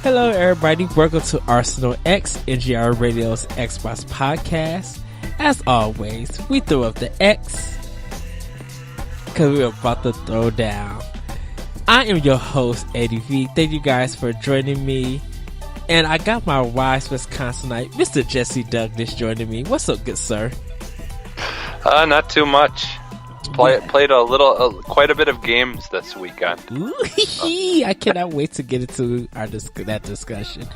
Hello, everybody. Welcome to Arsenal X, NGR Radio's Xbox podcast. As always, we throw up the X because we're about to throw down. I am your host, Eddie V. Thank you guys for joining me. And I got my wise Wisconsinite, Mr. Jesse Douglas, joining me. What's up, good sir? Not too much. Played quite a bit of games this weekend. Ooh, I cannot wait to get into that discussion.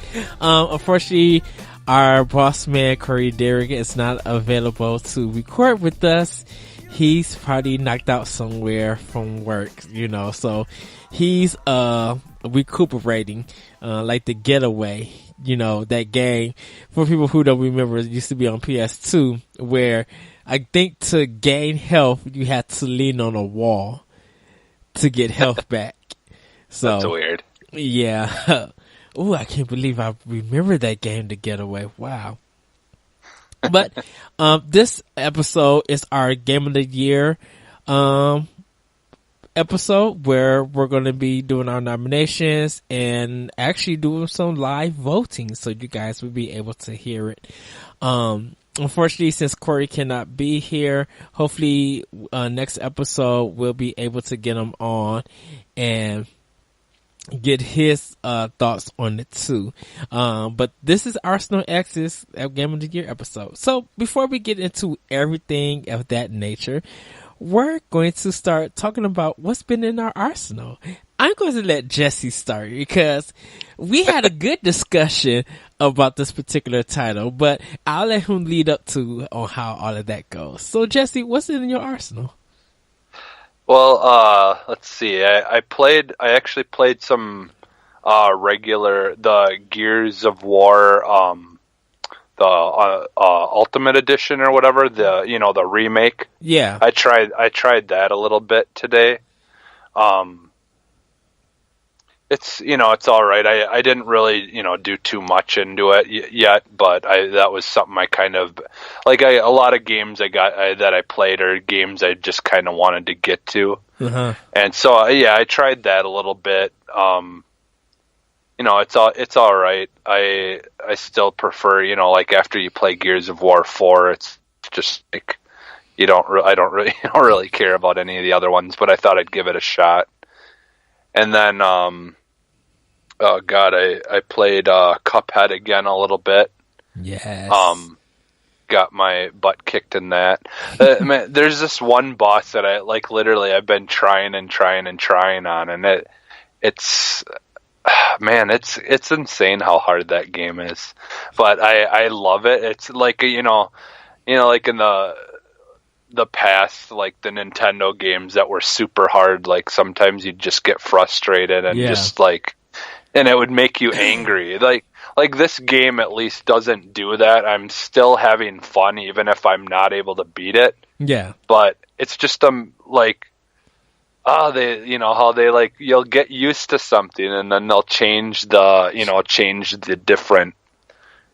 Unfortunately, our boss man Corey Dirrig is not available to record with us. He's probably knocked out somewhere from work, so he's recuperating, like The Getaway, that game. For people who don't remember, it used to be on PS2, where I think to gain health, you had to lean on a wall to get health back. So that's weird. Yeah. Ooh, I can't believe I remember that game, The Getaway. Wow. But this episode is our Game of the Year episode, where we're going to be doing our nominations and actually doing some live voting, so you guys will be able to hear it. Unfortunately, since Corey cannot be here, hopefully next episode we'll be able to get him on and get his thoughts on it too. But this is Arsenal X's Game of the Year episode. So before we get into everything of that nature, we're going to start talking about what's been in our arsenal. I'm going to let Jesse start because we had a good discussion about this particular title, but I'll let him lead up to on how all of that goes. So Jesse, what's in your arsenal? Well, let's see. I actually played some the Gears of War, the Ultimate Edition or whatever, the remake. Yeah. I tried that a little bit today. It's all right. I didn't really do too much into it yet, but that was something I kind of like. A lot of games that I played are games I just kind of wanted to get to, and so I tried that a little bit. It's all right. I still prefer like after you play Gears of War 4, it's just like I don't really care about any of the other ones, but I thought I'd give it a shot. And then, I played Cuphead again a little bit. Yes. Got my butt kicked in that. Man, there's this one boss that I've been trying on, and it's insane how hard that game is. But I love it. It's like like in the past, like the Nintendo games that were super hard, like sometimes you'd just get frustrated and and it would make you angry. Like this game at least doesn't do that. I'm still having fun even if I'm not able to beat it. Yeah. But it's just how they you'll get used to something and then they'll change the different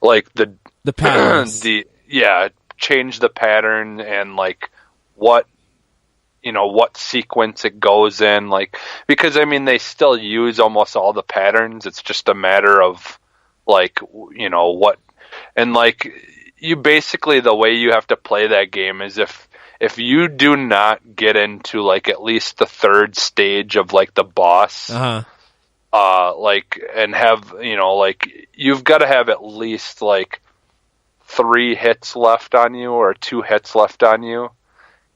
the patterns. Change the pattern and what sequence it goes in, because they still use almost all the patterns. It's just a matter of what, and you basically, the way you have to play that game is if you do not get into at least the third stage of the boss, and have you've got to have at least 3 hits left on you or 2 hits left on you,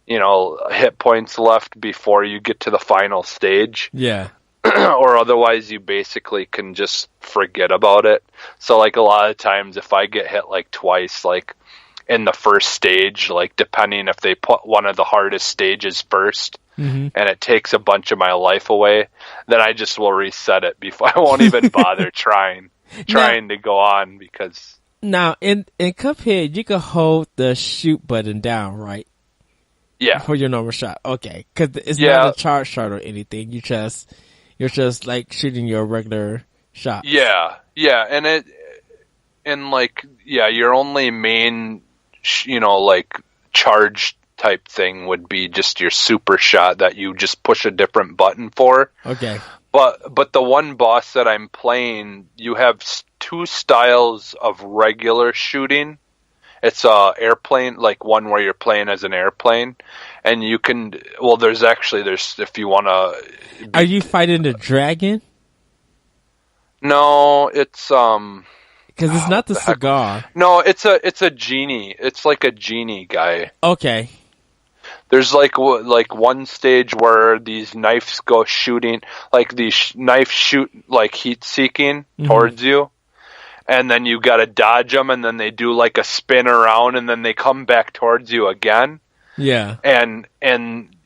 hit points left before you get to the final stage. Yeah. Or otherwise you basically can just forget about it. So a lot of times if I get hit twice, in the first stage, depending if they put one of the hardest stages first, and it takes a bunch of my life away, then I just will reset it before I won't even bother trying to go on because... Now, in Cuphead, you can hold the shoot button down, right? Yeah. For your normal shot. Okay. Because it's not a charge shot or anything. You're just shooting your regular shot. Yeah. Yeah. Your only main, charge type thing would be just your super shot that you just push a different button for. Okay. But the one boss that I'm playing, you have two styles of regular shooting. It's a airplane, like one where you're playing as an airplane, and you can. Well, there's if you want to. Are you fighting the dragon? No, it's Because it's not the cigar. No, it's a genie. It's like a genie guy. Okay. There's like one stage where these knives go shooting, like these knives shoot like heat seeking towards you, and then you got to dodge them, and then they do like a spin around, and then they come back towards you again. Yeah. And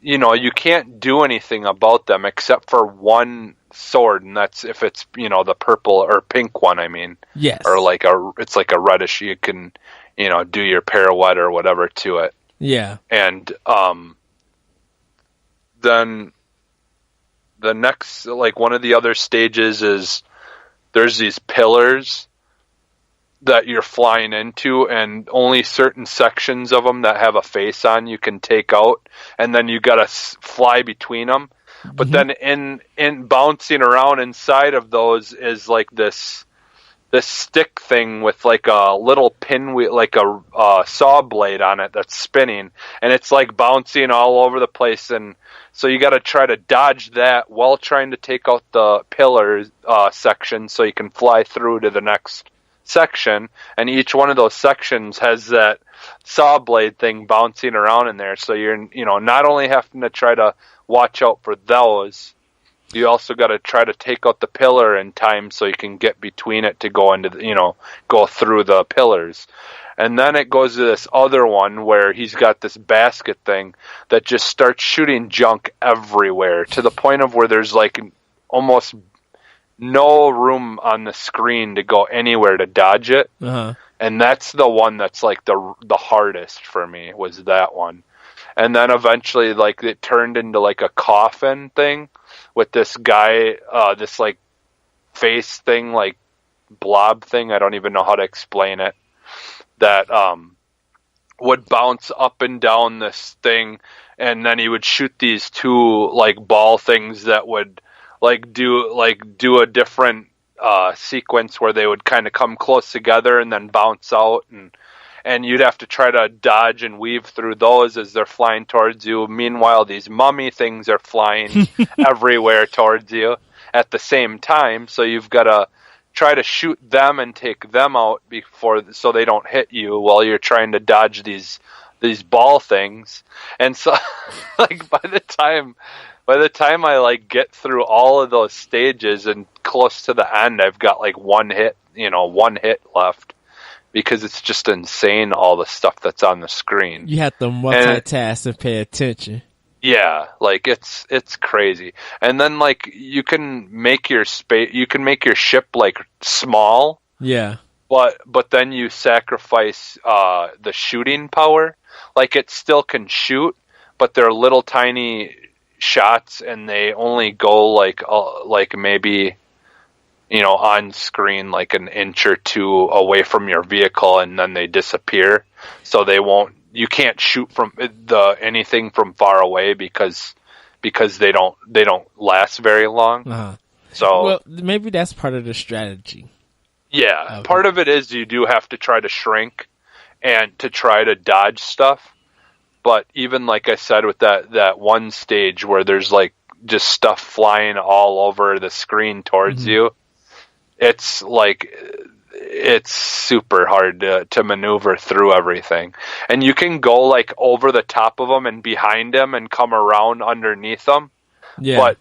you know, you can't do anything about them except for one sword, and that's if it's, you know, the purple or pink one, I mean. Yes. Or it's like a reddish, you can, you know, do your pirouette or whatever to it. Yeah. And then the next, like one of the other stages is there's these pillars that you're flying into, and only certain sections of them that have a face on you can take out, and then you gotta fly between them. But then in bouncing around inside of those is like this stick thing with like a little pinwheel, like a saw blade on it that's spinning, and it's like bouncing all over the place, and so you got to try to dodge that while trying to take out the pillars section so you can fly through to the next section, and each one of those sections has that saw blade thing bouncing around in there, so you're, you know, not only having to try to watch out for those, you also got to try to take out the pillar in time so you can get between it to go into the, you know, go through the pillars. And then it goes to this other one where he's got this basket thing that just starts shooting junk everywhere to the point of where there's like almost no room on the screen to go anywhere to dodge it. And that's the one that's like the hardest for me, was that one. And then eventually, like, it turned into like a coffin thing with this guy, this like face thing, like blob thing, I don't even know how to explain it, that would bounce up and down this thing, and then he would shoot these two like ball things that would do a different sequence where they would kind of come close together and then bounce out, and you'd have to try to dodge and weave through those as they're flying towards you. Meanwhile, these mummy things are flying everywhere towards you at the same time, so you've got to try to shoot them and take them out so they don't hit you while you're trying to dodge these ball things. And so like by the time I like get through all of those stages and close to the end, I've got like one hit left, because it's just insane, all the stuff that's on the screen. You have to multitask and pay attention. Yeah, like it's crazy. And then like you can make your ship like small. Yeah. But then you sacrifice the shooting power. Like it still can shoot, but they're little tiny shots, and they only go like maybe, you know, on screen like an inch or two away from your vehicle, and then they disappear. So you can't shoot from anything from far away because they don't last very long. So well, maybe that's part of the strategy. Yeah, okay. Part of it is you do have to try to shrink and to try to dodge stuff. But even like I said, with that one stage where there's like just stuff flying all over the screen towards you, it's like it's super hard to maneuver through everything. And you can go like over the top of them and behind them and come around underneath them. Yeah.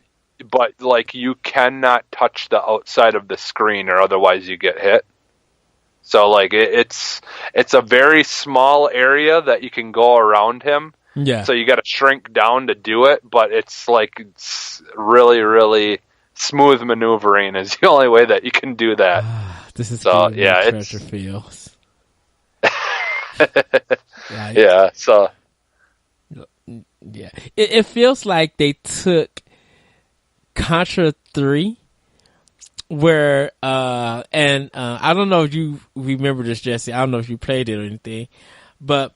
But like you cannot touch the outside of the screen, or otherwise you get hit. So like it's a very small area that you can go around him. Yeah. So you got to shrink down to do it, but it's really, really smooth maneuvering is the only way that you can do that. This is so yeah, treasure feels. Yeah. So yeah, it feels like they took Contra 3. Where and I don't know if you remember this, Jesse. I don't know if you played it or anything, but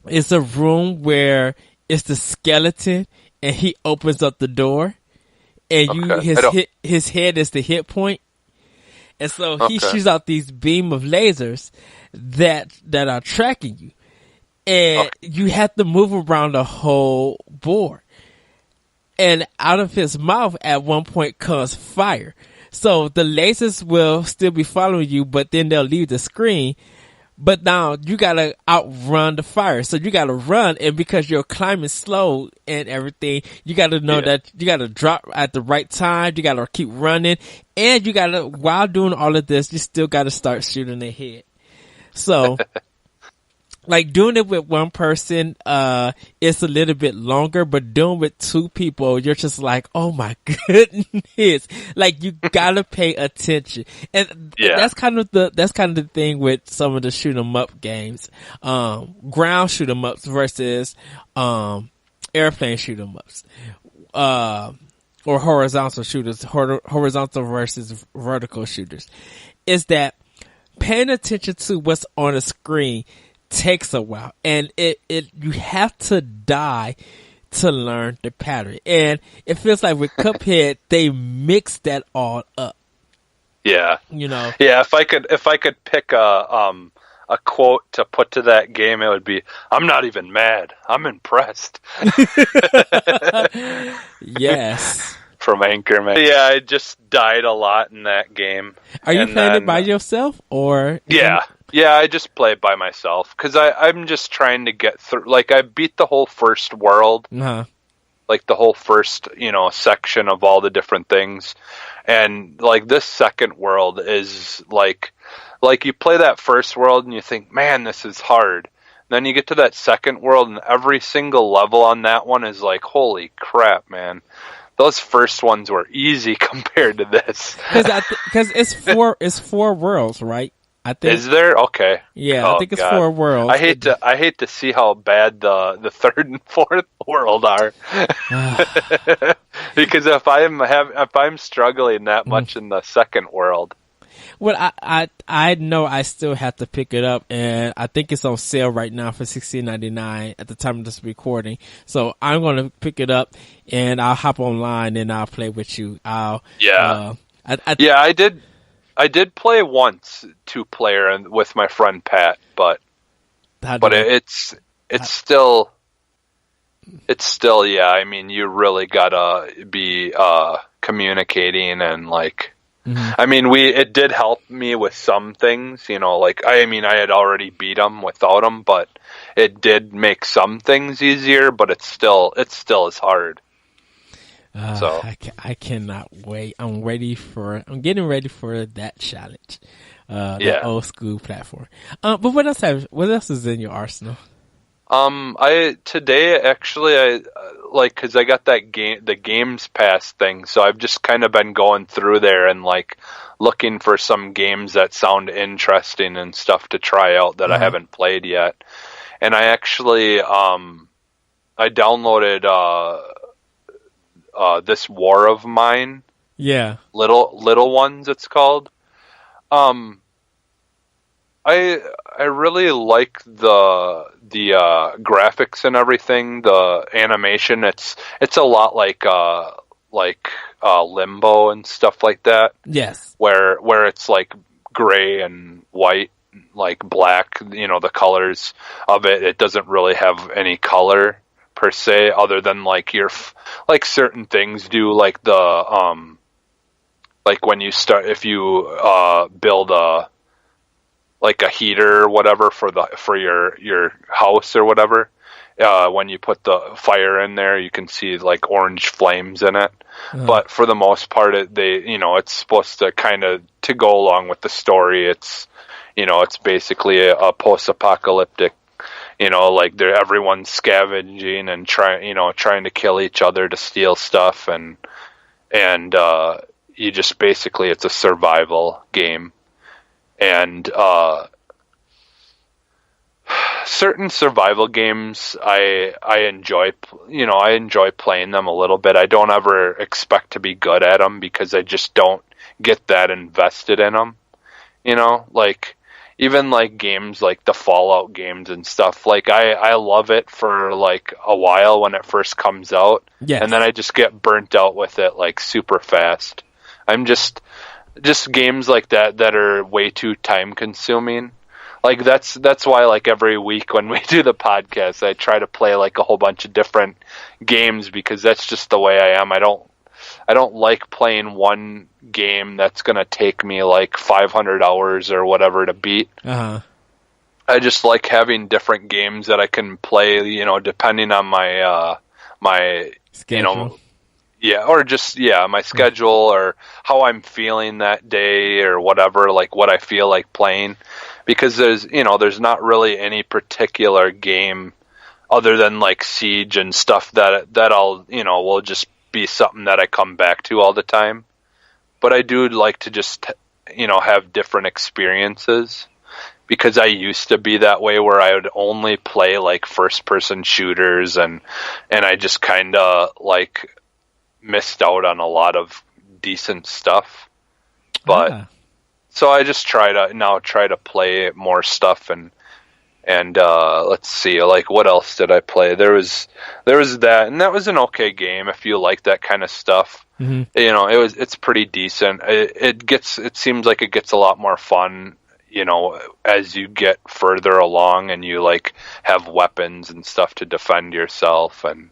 it's a room where it's the skeleton and he opens up the door and Okay. I don't. his head is the hit point, and so he Okay. shoots out these beam of lasers that are tracking you, and you have to move around the whole board. And out of his mouth at one point comes fire. So the lasers will still be following you, but then they'll leave the screen. But now you gotta outrun the fire. So you gotta run, and because you're climbing slow and everything, you gotta know that you gotta drop at the right time, you gotta keep running, and you gotta, while doing all of this, you still gotta start shooting ahead. So, like, doing it with one person, it's a little bit longer, but doing with two people, you're just like, oh my goodness. Like, you gotta pay attention. And that's kind of the thing with some of the shoot 'em up games. Ground shoot 'em ups versus, airplane shoot 'em ups. Or horizontal shooters, horizontal versus vertical shooters. Is that paying attention to what's on the screen takes a while, and you have to die to learn the pattern. And it feels like with Cuphead, they mix that all up. Yeah. You know? Yeah, if I could pick a quote to put to that game, it would be, "I'm not even mad. I'm impressed." Yes. From Anchorman. Yeah, I just died a lot in that game. Are you playing it by yourself, or? Yeah, I just play it by myself because I'm just trying to get through. Like, I beat the whole first world, like the whole first, section of all the different things, and like this second world is like you play that first world and you think, man, this is hard. Then you get to that second world, and every single level on that one is like, holy crap, man. Those first ones were easy compared to this. Because it's four worlds, right? I think. Is there? Okay. Yeah, I think it's 4 worlds. I hate to see how bad the third and fourth world are. Because if I'm struggling that much in the second world. Well, I know I still have to pick it up, and I think it's on sale right now for $16.99 at the time of this recording. So I'm going to pick it up, and I'll hop online and I'll play with you. I did play once 2-player and with my friend Pat, but it's still yeah. I mean, you really gotta be communicating and like. Mm-hmm. I mean, it did help me with some things, like, I had already beat them without them, but it did make some things easier, but it's still as hard. So I cannot wait. I'm getting ready for that challenge. The old school platform. But what else is in your arsenal? Today actually cause I got the Games Pass thing, so I've just kind of been going through there and like looking for some games that sound interesting and stuff to try out that I haven't played yet. And I actually, I downloaded, this War of Mine. Yeah. Little Ones, it's called. I really like the graphics and everything, the animation. It's a lot like Limbo and stuff like that. Yes. Where it's like gray and white, like black, the colors of it. It doesn't really have any color per se, other than like like certain things do, like the like when you start, if you build a heater or whatever for your house or whatever, when you put the fire in there, you can see like orange flames in it. But for the most part, it's supposed to kind of to go along with the story. It's it's basically a post-apocalyptic. Like everyone's scavenging and trying to kill each other to steal stuff, and you just basically, it's a survival game. And certain survival games, I enjoy. I enjoy playing them a little bit. I don't ever expect to be good at them because I just don't get that invested in them. Like even like games like the Fallout games and stuff, like I love it for like a while when it first comes out, Yes. and then I just get burnt out with it like super fast. I'm just games like that are way too time consuming. Like that's why like every week when we do the podcast, I try to play like a whole bunch of different games because that's just the way I am. I don't like playing one game that's going to take me like 500 hours or whatever to beat. Uh-huh. I just like having different games that I can play, depending on my my Schedule. or just my schedule or how I'm feeling that day or whatever, like what I feel like playing, because there's not really any particular game other than like Siege and stuff that I'll will just be something that I come back to all the time. But I do like to just have different experiences, because I used to be that way where I would only play like first person shooters and I just kind of like missed out on a lot of decent stuff. But so I just try to play more stuff and let's see, like what else did I play? There was that, and that was an okay game if you like that kind of stuff. Mm-hmm. It's pretty decent. It seems like it gets a lot more fun, as you get further along and you like have weapons and stuff to defend yourself. And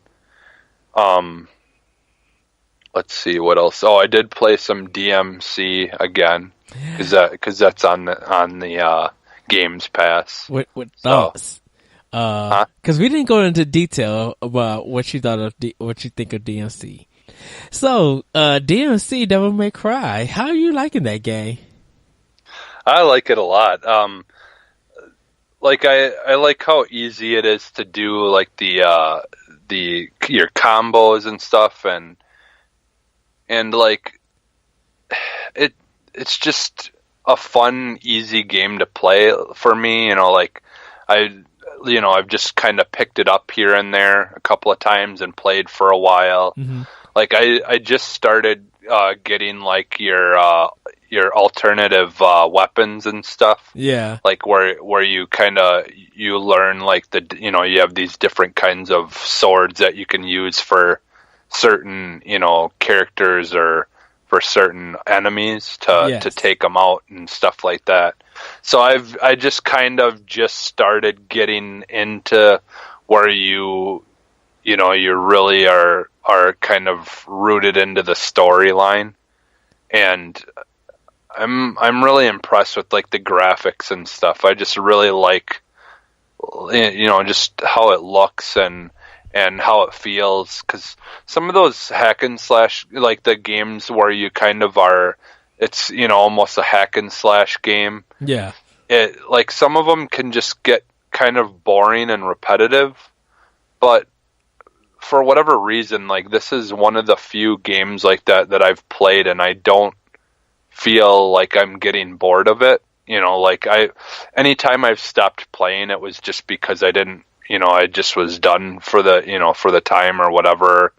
let's see what else. Oh, I did play some DMC again because that's on the Games Pass. With thoughts, because we didn't go into detail about what you think of DMC. So, DMC Devil May Cry, how are you liking that game? I like it a lot. Like I like how easy it is to do, like your combos and stuff, and like it's just a fun, easy game to play for me. Like I've just kind of picked it up here and there a couple of times and played for a while. Mm-hmm. Like I just started getting like your alternative weapons and stuff. Yeah. Like where you you learn like you have these different kinds of swords that you can use for certain characters or for certain enemies to take them out and stuff like that. So I just kind of just started getting into where you really are kind of rooted into the storyline, and I'm really impressed with like the graphics and stuff. I just really like just how it looks and how it feels, because some of those hack and slash, like the games where you kind of it's almost a hack and slash game. Yeah. It like some of them can just get kind of boring and repetitive, but for whatever reason, like this is one of the few games like that I've played, and I don't feel like I'm getting bored of it. Like anytime I've stopped playing, it was just because I didn't, I just was done for the time or whatever.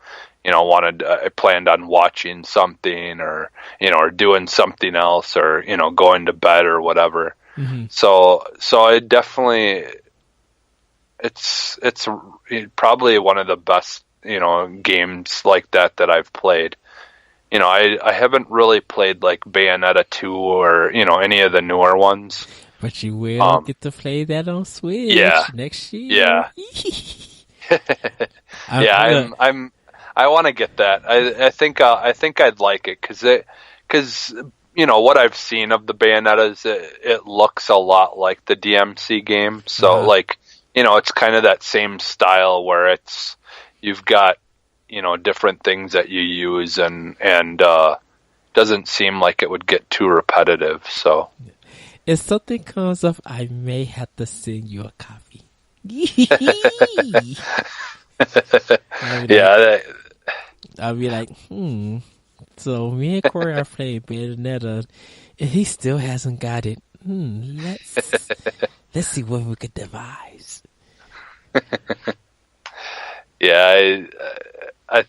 I planned on watching something or doing something else or going to bed or whatever. Mm-hmm. So I definitely, it's probably one of the best games like that I've played. I haven't really played like Bayonetta 2 or any of the newer ones. But you will get to play that on Switch next year. Yeah. I want to get that. I think I'd like it because what I've seen of the Bayonettas, it looks a lot like the DMC game. So like it's kind of that same style where you've got different things that you use and doesn't seem like it would get too repetitive. So if something comes up, I may have to send you a copy. I'll be like, so me and Corey are playing Bayonetta, and he still hasn't got it. Let's see what we could devise. Yeah, I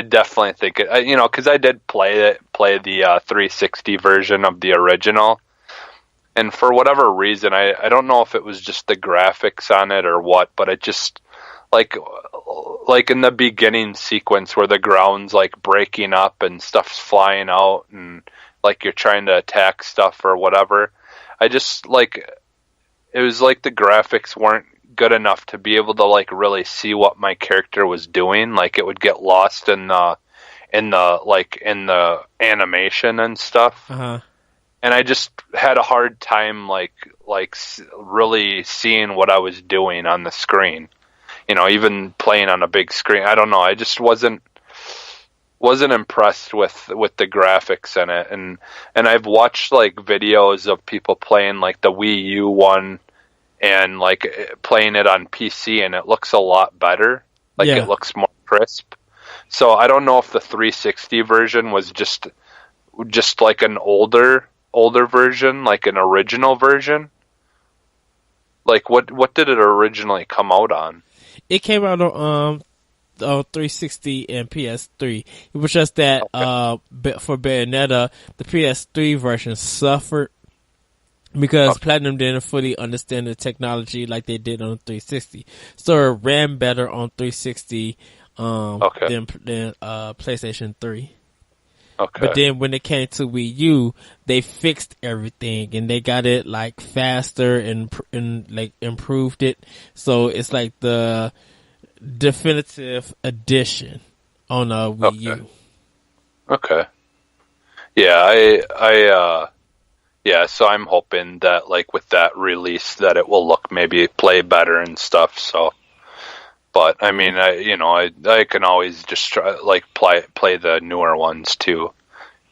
definitely think it. Because I did play the 360 version of the original, And for whatever reason, I don't know if it was just the graphics on it or what, but it just like in the beginning sequence where the ground's like breaking up and stuff's flying out and like you're trying to attack stuff or whatever. I just like it was like the graphics weren't good enough to be able to like really see what my character was doing. Like it would get lost in the animation and stuff. Uh-huh. And I just had a hard time really seeing what I was doing on the screen. You know, even playing on a big screen. I don't know. I just wasn't impressed with the graphics in it. And I've watched like videos of people playing like the Wii U one and like playing it on PC, and it looks a lot better. Like it looks more crisp. So I don't know if the 360 version was just like an older version, like an original version. Like what did it originally come out on? It came out on 360 and PS3. It was just that for Bayonetta, the PS3 version suffered because Platinum didn't fully understand the technology like they did on 360. So it ran better on 360 than PlayStation 3. Okay. But then when it came to Wii U, they fixed everything and they got it like faster and like improved it. So it's like the definitive edition on Wii U. Okay. Yeah, so I'm hoping that like with that release that it will play better and stuff. So, but I mean, I can always just try like play the newer ones too.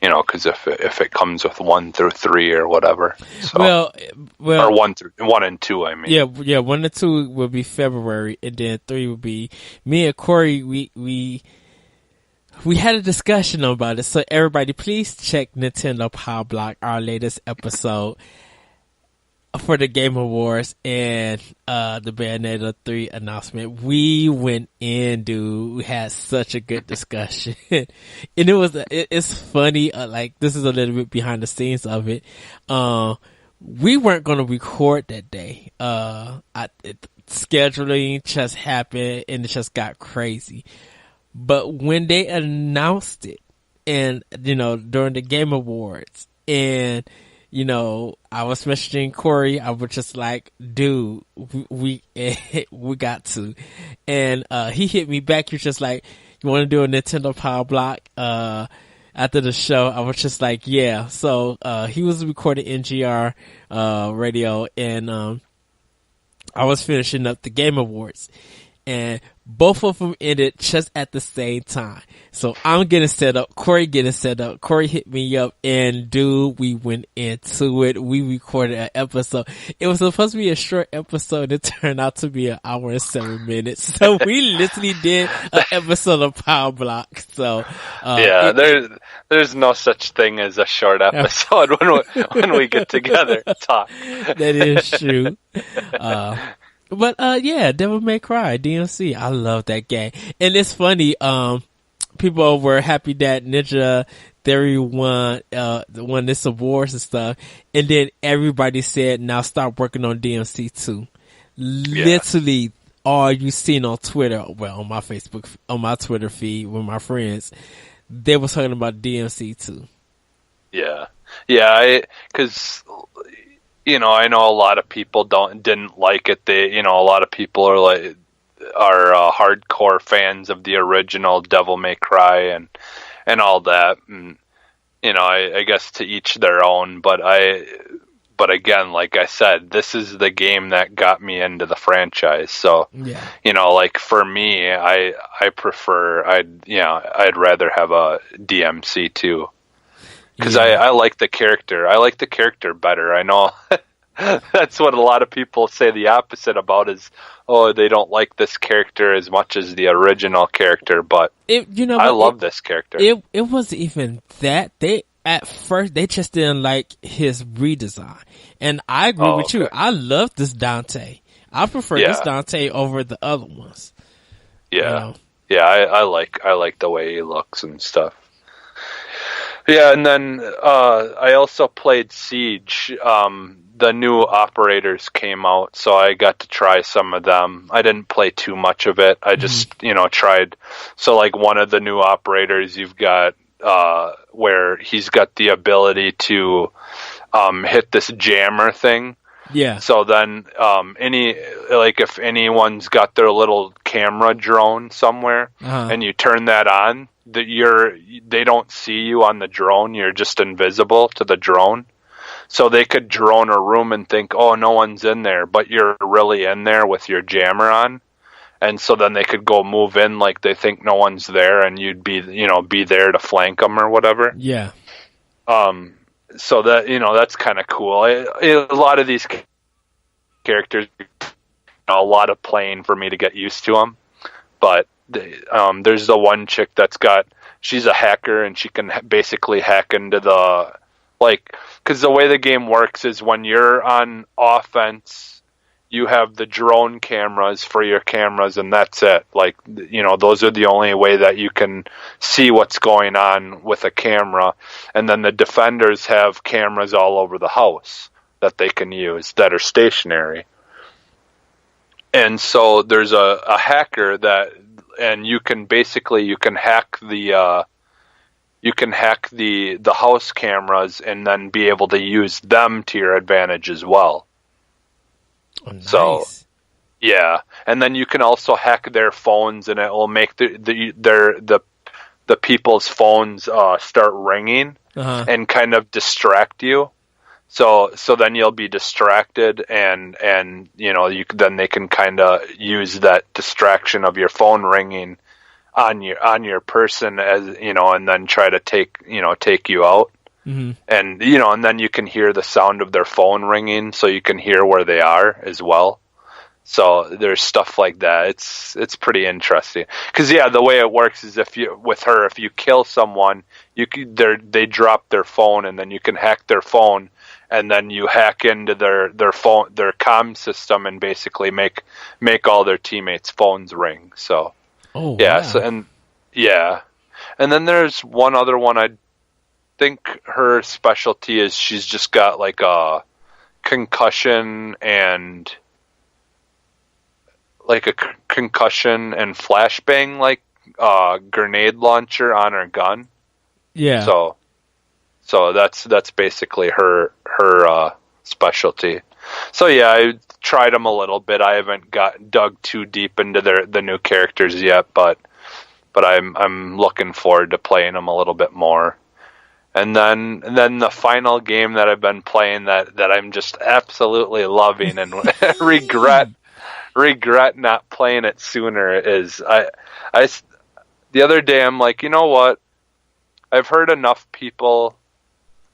You know, because if it comes with 1 through 3 or whatever, so, well, or 1 and 2, I mean, yeah, 1 and 2 will be February, and then 3 will be me and Corey. We had a discussion about it, so everybody, please check Nintendo Power Block, our latest episode for the Game Awards and the Bayonetta 3 announcement. We went in, dude. We had such a good discussion. And it's funny, like this is a little bit behind the scenes of it. We weren't going to record that day. Scheduling just happened and it just got crazy. But when they announced it and, during the Game Awards and, I was messaging Corey. I was just like, dude, we got to. And, he hit me back. He was just like, you want to do a Nintendo Power Block, after the show? I was just like, yeah. So, he was recording NGR, radio and, I was finishing up the Game Awards. And both of them ended just at the same time. So I'm getting set up, Corey getting set up. Corey hit me up and dude, we went into it. We recorded an episode. It was supposed to be a short episode. It turned out to be 1 hour and 7 minutes. So we literally did an episode of Power Block. So, there's no such thing as a short episode when we get together and talk. That is true. But Devil May Cry, DMC. I love that game. And it's funny, people were happy that Ninja Theory won this awards and stuff. And then everybody said, now start working on DMC 2. Yeah. Literally all you seen on Twitter, well, on my Facebook, on my Twitter feed with my friends, they were talking about DMC 2. Yeah. Yeah, cause, I know a lot of people didn't like it. A lot of people are hardcore fans of the original Devil May Cry and all that. And, I guess to each their own, but again, like I said, this is the game that got me into the franchise. So, like for me, I prefer, I'd rather have a DMC too. Because I like the character. I like the character better. I know that's what a lot of people say the opposite about is, they don't like this character as much as the original character. But I love this character. It wasn't even that. At first, they just didn't like his redesign. And I agree with you. I love this Dante. I prefer this Dante over the other ones. Yeah. Yeah, I like the way he looks and stuff. Yeah, and then I also played Siege, the new operators came out, so I got to try some of them. I didn't play too much of it. I just, tried. So like one of the new operators, you've got where he's got the ability to hit this jammer thing. Yeah. So then if anyone's got their little camera drone somewhere and you turn that on, they don't see you on the drone. You're just invisible to the drone. So they could drone a room and think, oh, no one's in there, but you're really in there with your jammer on. And so then they could go move in like they think no one's there, and you'd be there to flank them or whatever. Yeah. So that, that's kind of cool. A lot of these characters, a lot of playing for me to get used to them. But there's the one chick she's a hacker, and she can basically hack into because the way the game works is when you're on offense, you have the drone cameras for your cameras, and that's it. Like, those are the only way that you can see what's going on with a camera. And then the defenders have cameras all over the house that they can use that are stationary. And so there's a hacker and you can hack the house cameras and then be able to use them to your advantage as well. Oh, nice. So, yeah, and then you can also hack their phones, and it will make the people's phones start ringing and kind of distract you. So then you'll be distracted, and then they can kind of use that distraction of your phone ringing on your person and then try to take you out. Mm-hmm. And and then you can hear the sound of their phone ringing, so you can hear where they are as well. So there's stuff like that. It's pretty interesting because the way it works is if you kill someone, they drop their phone, and then you can hack their phone, and then you hack into their phone, their comm system, and basically make all their teammates' phones ring. So wow. And then there's one other one. I think her specialty is she's just got like a concussion and flashbang grenade launcher on her gun. Yeah. So that's basically her specialty. So yeah, I tried them a little bit. I haven't dug too deep into the new characters yet, but I'm looking forward to playing them a little bit more. And then the final game that I've been playing that I'm just absolutely loving and regret not playing it sooner is the other day I'm like, you know what? I've heard enough people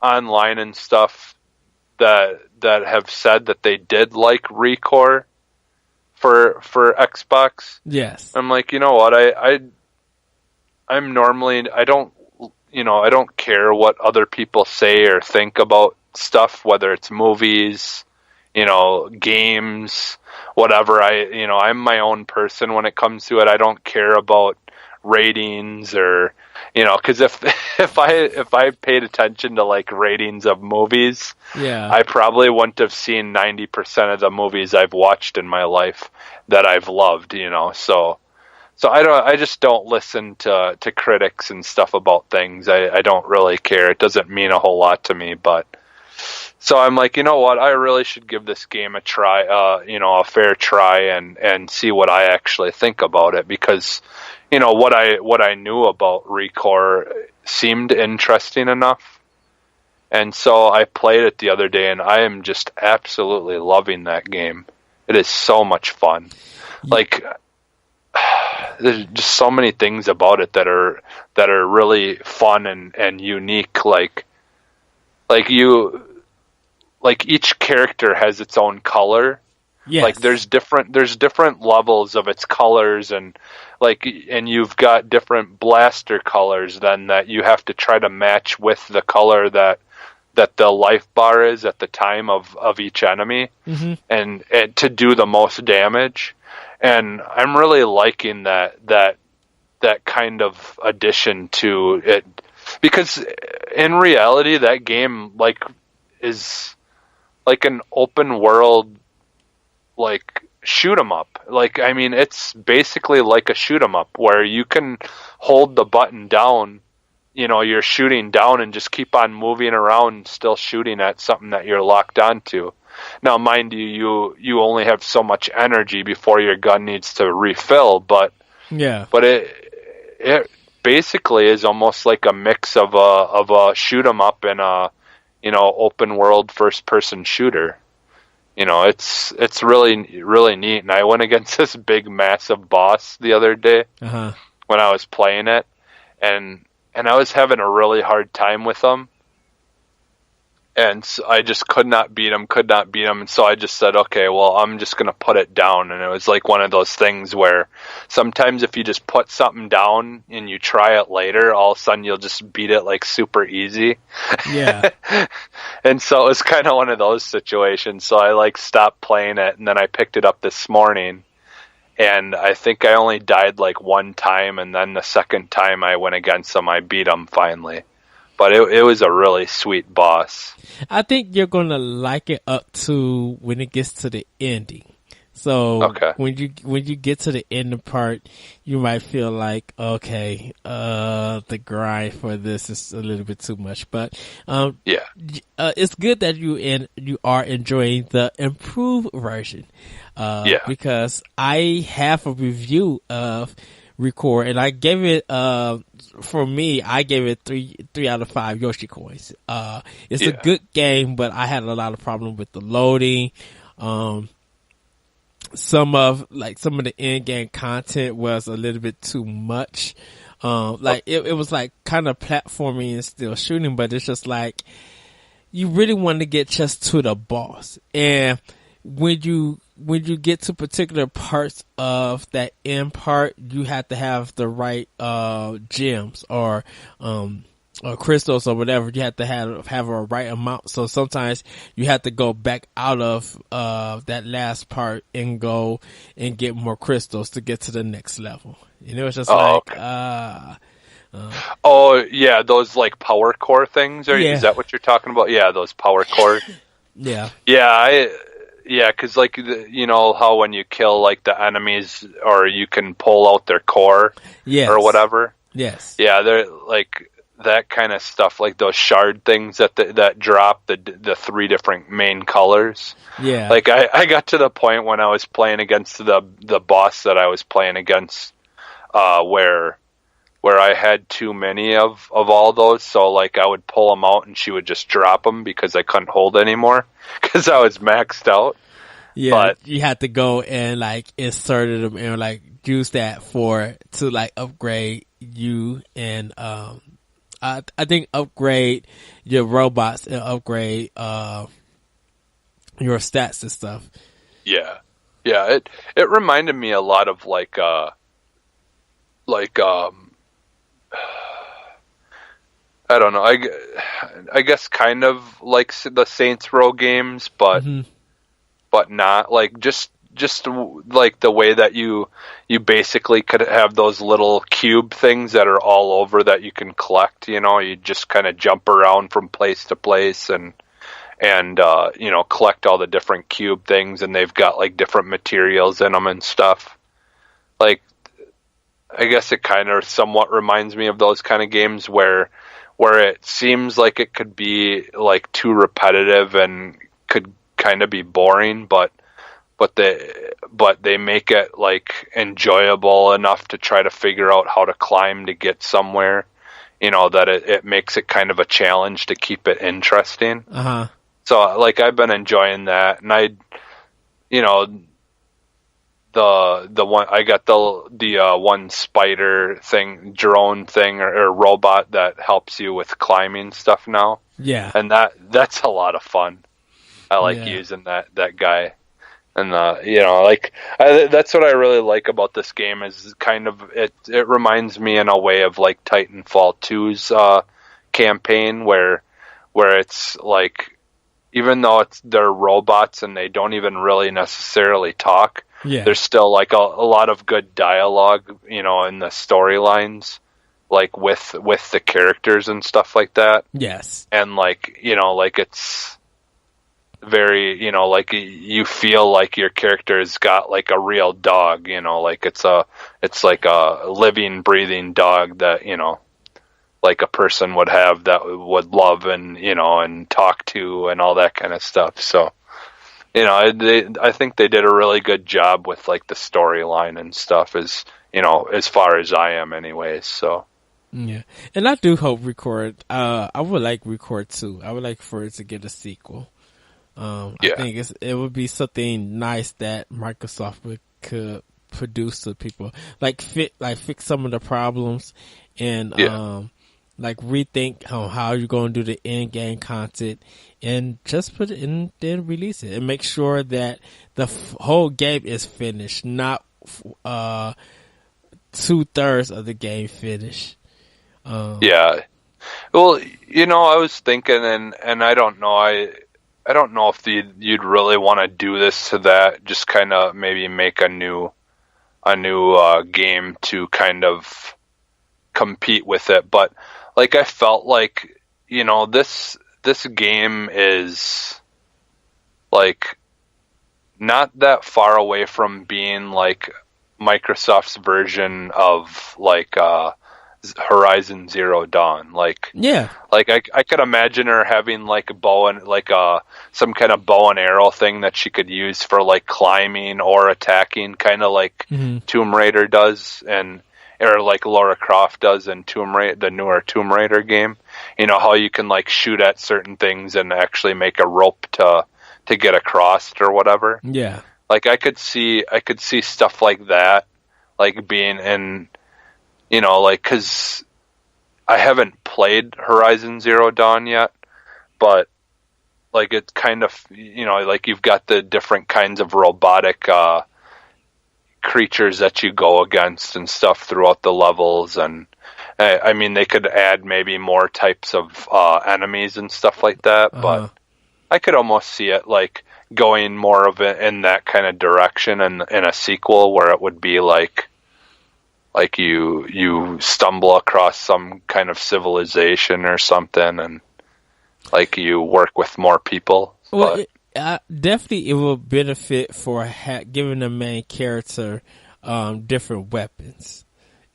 online and stuff that have said that they did like ReCore for Xbox. Yes. I'm like, you know what? I'm normally I don't care what other people say or think about stuff, whether it's movies, games, whatever. I'm my own person when it comes to it. I don't care about ratings or, because if I paid attention to like ratings of movies, I probably wouldn't have seen 90% of the movies I've watched in my life that I've loved, So I just don't listen to critics and stuff about things. I don't really care. It doesn't mean a whole lot to me, but so I'm like, you know what? I really should give this game a try, a fair try and see what I actually think about it because, what I knew about ReCore seemed interesting enough. And so I played it the other day and I am just absolutely loving that game. It is so much fun. Like, there's just so many things about it that are really fun and unique. Like each character has its own color. Yes. Like there's different levels of its colors and you've got different blaster colors then that you have to try to match with the color that the life bar is at the time of each enemy and to do the most damage. And I'm really liking that kind of addition to it because in reality that game is an open world, like, shoot 'em up. Like, I mean, it's basically like a shoot 'em up where you can hold the button down, you're shooting down and just keep on moving around, still shooting at something that you're locked onto. Now, mind you only have so much energy before your gun needs to refill, but it basically is almost like a mix of a shoot 'em up and a open world first person shooter. It's really, really neat. And I went against this big, massive boss the other day when I was playing it, and I was having a really hard time with him. And so I just could not beat him. And so I just said, okay, well, I'm just going to put it down. And it was like one of those things where sometimes if you just put something down and you try it later, all of a sudden you'll just beat it like super easy. Yeah. And so it was kind of one of those situations. So I like stopped playing it, and then I picked it up this morning. And I think I only died like one time, and then the second time I went against him, I beat him finally. But it was a really sweet boss. I think you're gonna like it up to when it gets to the ending. So when you get to the ending part, you might feel like, okay, the grind for this is a little bit too much. But it's good that you are enjoying the improved version. Because I have a review of Record, and I gave it for me, I gave it 3 out of 5 Yoshi coins. It's a good game, but I had a lot of problem with the loading. Some of the in game content was a little bit too much. It was like kind of platforming and still shooting, but it's just like you really want to get just to the boss. And when you get to particular parts of that end part, you have to have the right gems or crystals or whatever. You have to have a right amount. So sometimes you have to go back out of that last part and go and get more crystals to get to the next level. It's just those like power core things. Is that what you're talking about? Yeah, those power cores. Because like how when you kill like the enemies, or you can pull out their core, or whatever. Yes. Yeah, they're like that kind of stuff, like those shard things that drop the 3 different main colors. Yeah. Like I got to the point when I was playing against the boss that I was playing against, where I had too many of all those, so like I would pull them out and she would just drop them because I couldn't hold anymore because I was maxed out. Yeah, but you had to go and like insert them and like use that to like upgrade you and I think upgrade your robots and upgrade your stats and stuff. Yeah. It reminded me a lot of I don't know. I guess kind of like the Saints Row games, but but not like just like the way that you basically could have those little cube things that are all over that you can collect. You just kind of jump around from place to place and collect all the different cube things, and they've got like different materials in them and stuff. Like, I guess it kind of somewhat reminds me of those kind of games where it seems like it could be like too repetitive and could kind of be boring, but they make it like enjoyable enough to try to figure out how to climb to get somewhere, that it makes it kind of a challenge to keep it interesting. So like I've been enjoying that, and the one I got the one spider thing, drone thing or robot that helps you with climbing stuff now. Yeah, and that's a lot of fun. I like using that guy, and that's what I really like about this game is kind of it reminds me in a way of like Titanfall 2's campaign where it's like, even though they're robots and they don't even really necessarily talk. Yeah. There's still like a lot of good dialogue, in the storylines, like with the characters and stuff like that. Yes. And like, like it's very, like you feel like your character's got like a real dog, like it's like a living, breathing dog that, like a person would have that would love and, and talk to and all that kind of stuff. So, I think they did a really good job with like the storyline and stuff as far as I am anyways. So. Yeah. And I do hope Record, I would like Record 2. I would like for it to get a sequel. I think it would be something nice that Microsoft could produce to people, fix some of the problems and rethink how you're going to do the in game content and just put it in, then release it and make sure that the whole game is finished, not 2/3 of the game finished. Yeah. Well, I was thinking, and I don't know, I don't know if you'd really want to do this to that. Just kind of maybe make a new game to kind of compete with it. But like I felt like this game is like not that far away from being like Microsoft's version of like Horizon Zero Dawn. Like I could imagine her having like a bow and like some kind of bow and arrow thing that she could use for like climbing or attacking, kind of like Tomb Raider does, or like Lara Croft does in the newer Tomb Raider game. How you can like shoot at certain things and actually make a rope to get across or whatever. Yeah. Like I could see stuff like that, like being in, like, cause I haven't played Horizon Zero Dawn yet, but like it's kind of, like you've got the different kinds of robotic, creatures that you go against and stuff throughout the levels. And I mean, they could add maybe more types of, enemies and stuff like that, but I could almost see it like going more of it in that kind of direction and in a sequel where it would be like you stumble across some kind of civilization or something and like you work with more people. Well, definitely it will benefit for giving the main character different weapons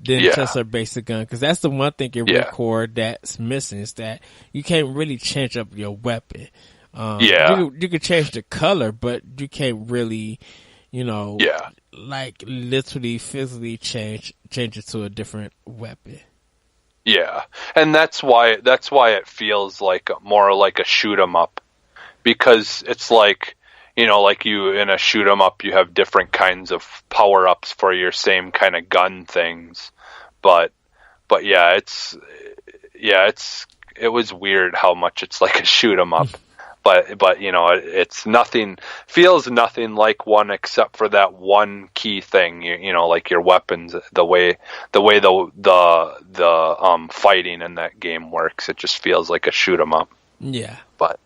than just a basic gun, because that's the one thing in Record that's missing, is that you can't really change up your weapon. You can change the color, but you can't really, like literally physically change it to a different weapon. Yeah, and that's why it feels like more like a shoot 'em up, because it's like, like you in a shoot 'em up, you have different kinds of power ups for your same kind of gun things, but it was weird how much it's like a shoot 'em up. But it's feels nothing like one except for that one key thing, like your weapons, the way the fighting in that game works. It just feels like a shoot 'em up. Yeah. But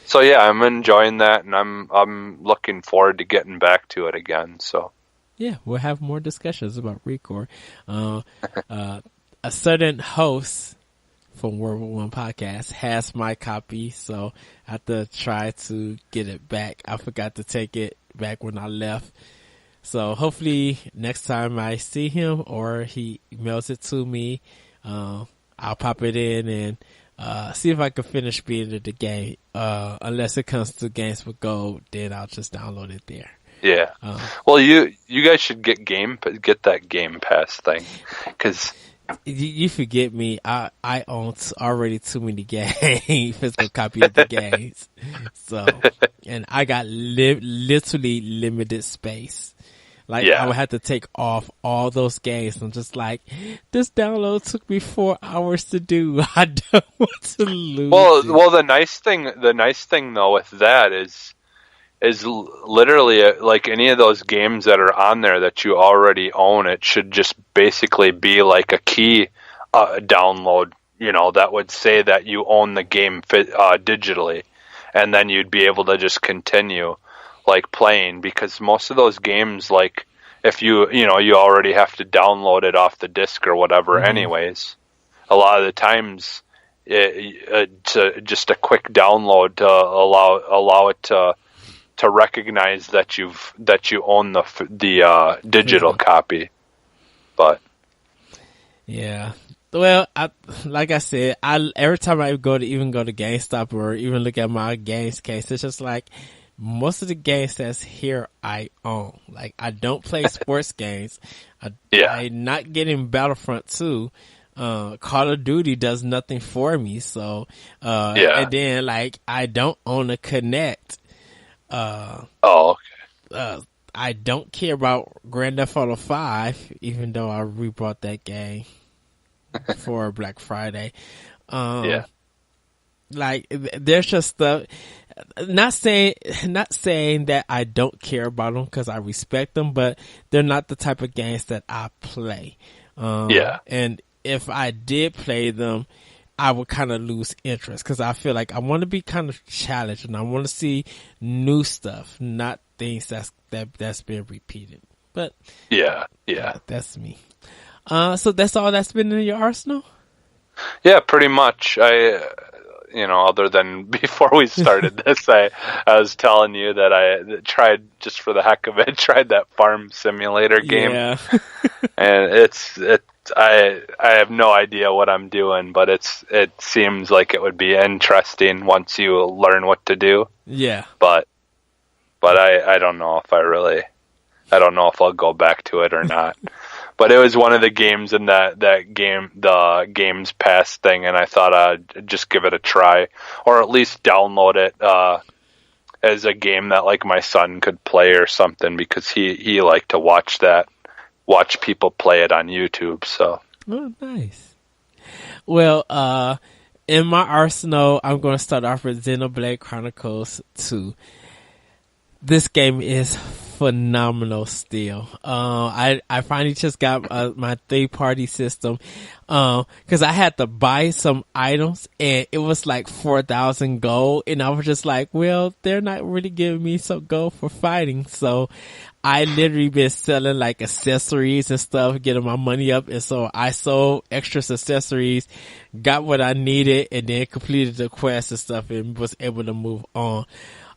so yeah, I'm enjoying that, and I'm looking forward to getting back to it again. So yeah, we'll have more discussions about Record. A certain host from World War One podcast has my copy, so I have to try to get it back. I forgot to take it back when I left, so hopefully next time I see him or he mails it to me, I'll pop it in and see if I can finish beating the game. Unless it comes to Games with Gold, then I'll just download it there. Yeah. Well, you guys should get that Game Pass thing, because you forget me. I own already too many games, physical copy of the games. So, and I got literally limited space. Like I would have to take off all those games. I'm just like, this download took me 4 hours to do. I don't want to lose. Well, the nice thing though with that is literally like any of those games that are on there that you already own, it should just basically be like a key download, that would say that you own the game digitally, and then you'd be able to just continue like playing, because most of those games, like if you already have to download it off the disc or whatever anyways, a lot of the times to just a quick download to allow it to recognize that you own the digital copy. But yeah. Well, like I said, every time I go to GameStop or even look at my games case, it's just like most of the games that's here I own. Like I don't play sports games. I'm not getting Battlefront 2. Call of Duty does nothing for me. So, and then like I don't own a Kinect. Okay. I don't care about Grand Theft Auto 5, even though I rebought that game for Black Friday. Like there's just stuff. Not saying that I don't care about them because I respect them, but they're not the type of games that I play. And if I did play them, I would kind of lose interest because I feel like I want to be kind of challenged and I want to see new stuff, not things that's been repeated. But yeah, that's me. So that's all that's been in your arsenal? Yeah, pretty much. Other than before we started this, I was telling you that I tried, just for the heck of it, tried that farm simulator game. Yeah. And I have no idea what I'm doing, but it seems like it would be interesting once you learn what to do. Yeah. But I don't know if I don't know if I'll go back to it or not. But it was one of the games in that game, the Games Pass thing, and I thought I'd just give it a try, or at least download it as a game that like my son could play or something, because he liked to watch people play it on YouTube. So. Oh, nice. Well, in my arsenal, I'm going to start off with Xenoblade Chronicles 2. This game is phenomenal still. I finally just got my 3-party system, cause I had to buy some items and it was like 4,000 gold, and I was just like, well, they're not really giving me some gold for fighting. So I literally been selling like accessories and stuff, getting my money up. And so I sold extra accessories, got what I needed, and then completed the quest and stuff and was able to move on.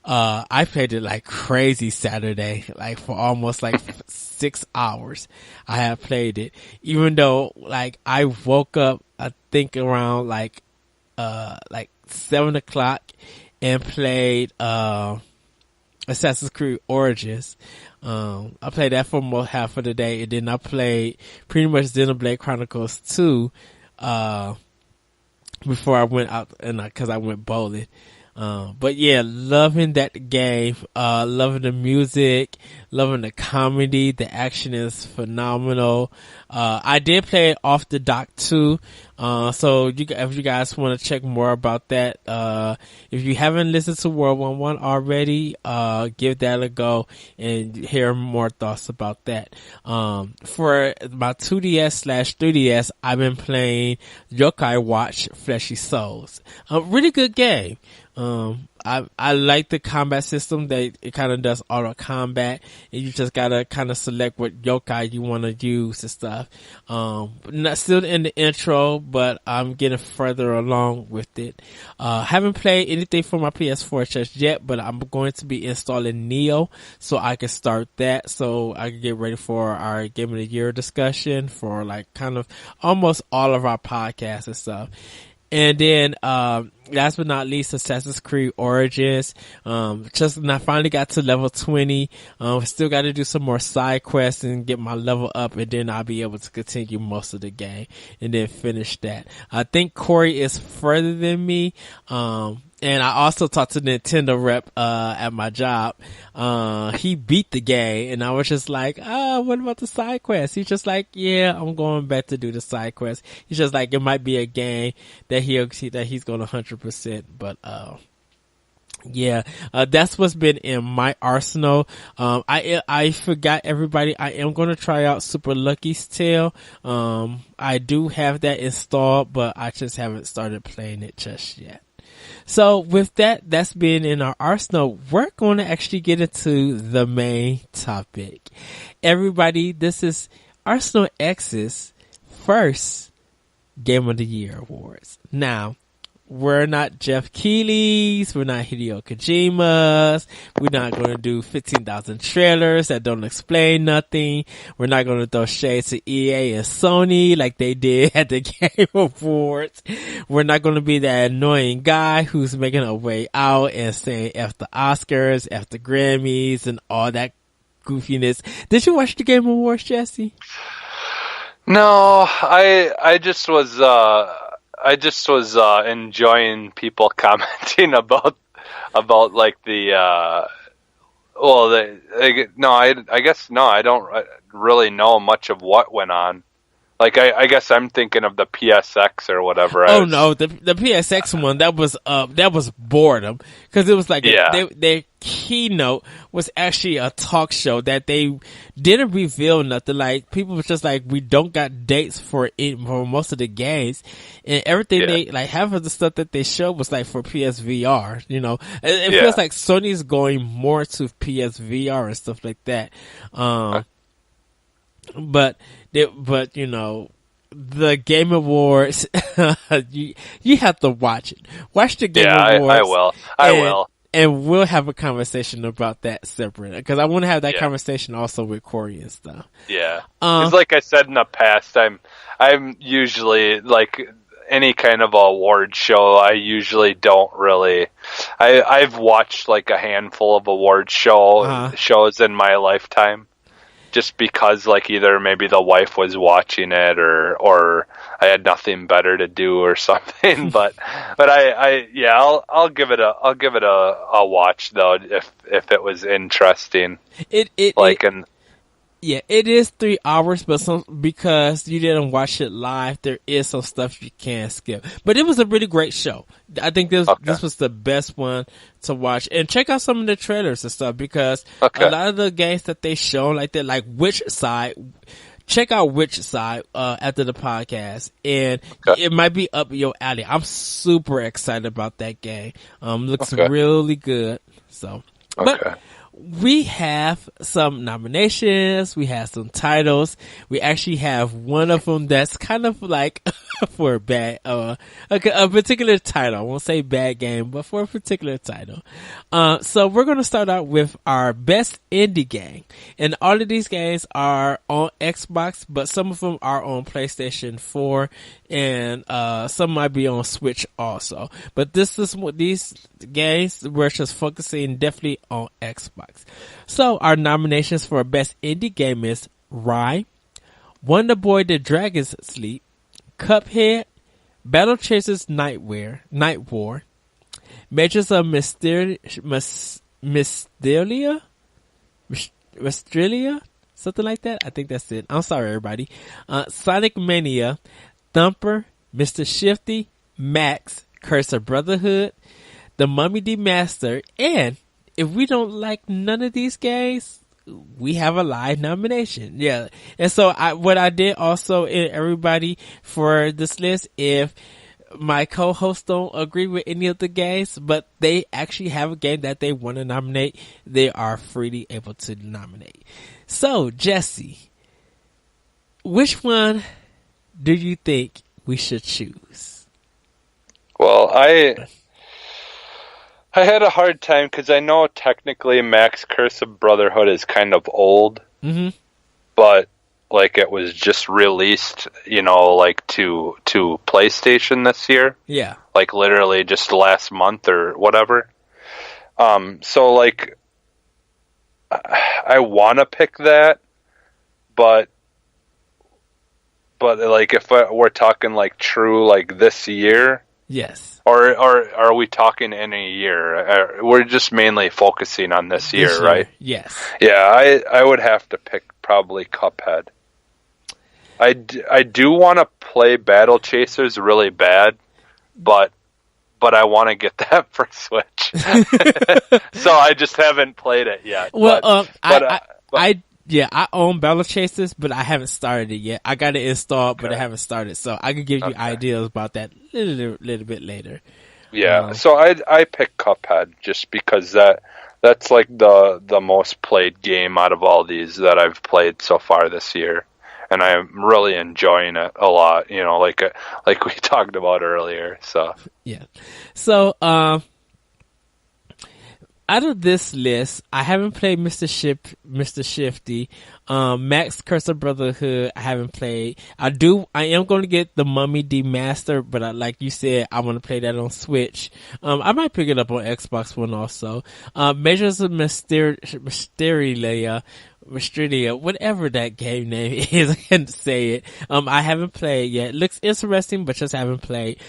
I played it like crazy Saturday, like for almost like 6 hours. I have played it, even though like I woke up, I think around like 7 o'clock and played, Assassin's Creed Origins. I played that for more half of the day, and then I played pretty much Xenoblade Chronicles 2, before I went out cause I went bowling. But yeah, loving that game, loving the music, loving the comedy, the action is phenomenal. I did play it off the dock too. So if you guys want to check more about that, if you haven't listened to World 1-1 already, give that a go and hear more thoughts about that. For my 2DS/3DS, I've been playing Yokai Watch Fleshy Souls. A really good game. I like the combat system that it kind of does auto combat, and you just gotta kind of select what yokai you want to use and stuff. Not still in the intro, but I'm getting further along with it. Haven't played anything for my PS4 just yet, but I'm going to be installing Neo so I can start that, so I can get ready for our Game of the Year discussion for like kind of almost all of our podcasts and stuff. And then, last but not least, Assassin's Creed Origins. I finally got to level 20. Still got to do some more side quests and get my level up, and then I'll be able to continue most of the game and then finish that. I think Corey is further than me. And I also talked to the Nintendo rep, at my job. He beat the game, and I was just like, what about the side quest? He's just like, yeah, I'm going back to do the side quest. He's just like, it might be a game that he's going to 100%, but, yeah, that's what's been in my arsenal. I forgot everybody. I am going to try out Super Lucky's Tale. I do have that installed, but I just haven't started playing it just yet. So with that's been in our arsenal, we're going to actually get into the main topic. Everybody, this is Arsenal X's first Game of the Year awards. Now, we're not Jeff Keighley's, we're not Hideo Kojima's, we're not going to do 15,000 trailers that don't explain nothing. We're not going to throw shades to EA and Sony like they did at the Game Awards. We're not going to be that annoying guy who's making a way out and saying F the Oscars, F the Grammys, and all that goofiness. Did you watch the Game Awards, Jesse? No, I just was enjoying people commenting about like the I guess no, I don't really know much of what went on. Like I guess I'm thinking of the PSX or whatever. No, the PSX one that was boredom, because it was like their keynote was actually a talk show that they didn't reveal nothing. Like people was just like, we don't got dates for most of the games, and everything they like half of the stuff that they showed was like for PSVR. You know, it feels like Sony's going more to PSVR and stuff like that. But you know, the Game Awards, you have to watch it. Watch the Game Awards. I will. And we'll have a conversation about that separate, because I want to have that conversation also with Corey and stuff. Yeah. Because like I said in the past, I'm usually like any kind of award show. I usually don't really. I've watched like a handful of award shows in my lifetime. Just because, like, either maybe the wife was watching it or I had nothing better to do or something. but I'll give it a watch though if it was interesting. It is 3 hours, but because you didn't watch it live, there is some stuff you can skip. But it was a really great show. I think this was the best one to watch. And check out some of the trailers and stuff, because a lot of the games that they show, like that, like Which Side. Check out Which Side after the podcast, and it might be up your alley. I'm super excited about that game. Looks really good. So, but we have some nominations. We have some titles. We actually have one of them that's kind of like for a bad, a particular title. I won't say bad game, but for a particular title. So we're going to start out with our best indie game. And all of these games are on Xbox, but some of them are on PlayStation 4 and, some might be on Switch also. But these games, we're just focusing definitely on Xbox. So our nominations for best indie game is Rye, Wonder Boy the Dragon's Sleep, Cuphead, Battle Chasers Night War, Measures of Mysteria, something like that. I think that's it. I'm sorry, everybody. Sonic Mania, Thumper, Mr. Shifty, Max, Curse of Brotherhood, The Mummy Demastered, and if we don't like none of these games, we have a live nomination. Yeah. And so what I did also, everybody, for this list, if my co-hosts don't agree with any of the games, but they actually have a game that they want to nominate, they are freely able to nominate. So, Jesse, which one do you think we should choose? Well, I had a hard time because I know technically Max Curse of Brotherhood is kind of old, but like it was just released, you know, like to PlayStation this year. Yeah, like literally just last month or whatever. So like I want to pick that, but like if we're talking like true like this year, yes. Or are we talking in a year? We're just mainly focusing on this year, right? Yes. Yeah, I would have to pick probably Cuphead. I do want to play Battle Chasers really bad, but I want to get that for Switch. So I just haven't played it yet. Well, I own Battle Chasers, but I haven't started it yet. I got it installed, but I haven't started. So I could give you ideas about that a little bit later. Yeah, so I pick Cuphead just because that's like the most played game out of all these that I've played so far this year. and I'm really enjoying it a lot. Like we talked about earlier. So Yeah. So, out of this list, I haven't played Mr. Shifty. Max Curse of Brotherhood, I haven't played. I am going to get the Mummy Demastered, but like you said, I want to play that on Switch. I might pick it up on Xbox One also. Measures of Mysteria, whatever that game name is, I can't say it. I haven't played yet. Looks interesting, but just haven't played.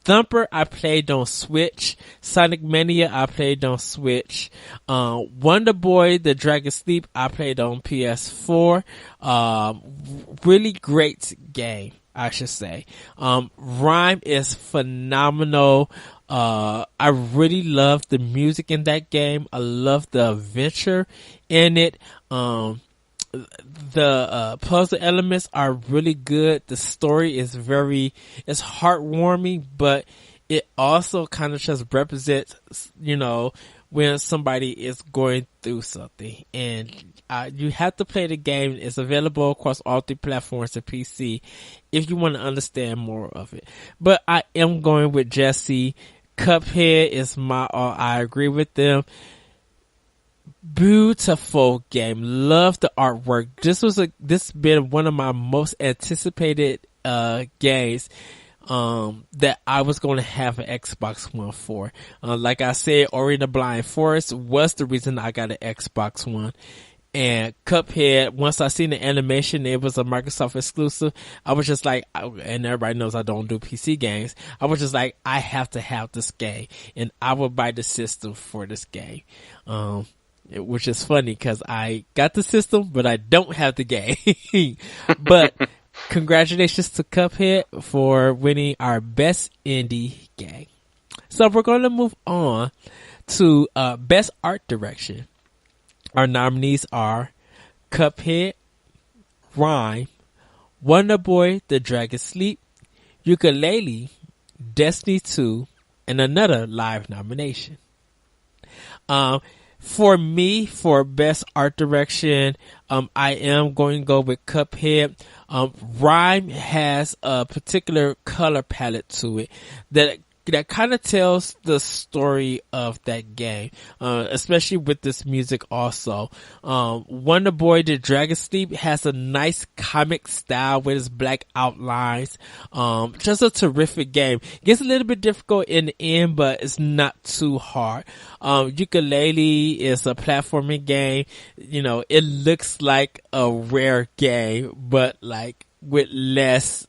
Thumper, I played on Switch. Sonic Mania, I played on Switch. Wonder Boy, The Dragon Sleep, I played on PS4. Really great game, I should say. Rhyme is phenomenal. I really love the music in that game. I love the adventure in it. The puzzle elements are really good. The story is it's heartwarming, but it also kind of just represents, when somebody is going through something. And you have to play the game. It's available across all 3 platforms and PC if you want to understand more of it. But I am going with Jesse. Cuphead is I agree with them. Beautiful game. Love the artwork. This has been one of my most anticipated games that I was going to have an Xbox One for. Like I said, Ori and the Blind Forest was the reason I got an Xbox One. And Cuphead, once I seen the animation, it was a Microsoft exclusive. I was just like, and everybody knows I don't do PC games. I was just like, I have to have this game, and I will buy the system for this game. Which is funny because I got the system, but I don't have the game. But congratulations to Cuphead for winning our best indie game. So we're going to move on to best art direction. Our nominees are Cuphead, Rhyme, Wonder Boy, The Dragon Sleep, Yooka-Laylee, Destiny 2, and another live nomination. For me, for best art direction, I am going to go with Cuphead. Rhyme has a particular color palette to it that kind of tells the story of that game, especially with this music also. Wonder Boy, The Dragon Sleep has a nice comic style with its black outlines. Just a terrific game. Gets a little bit difficult in the end, but it's not too hard. Yooka-Laylee is a platforming game. It looks like a rare game, but like with less,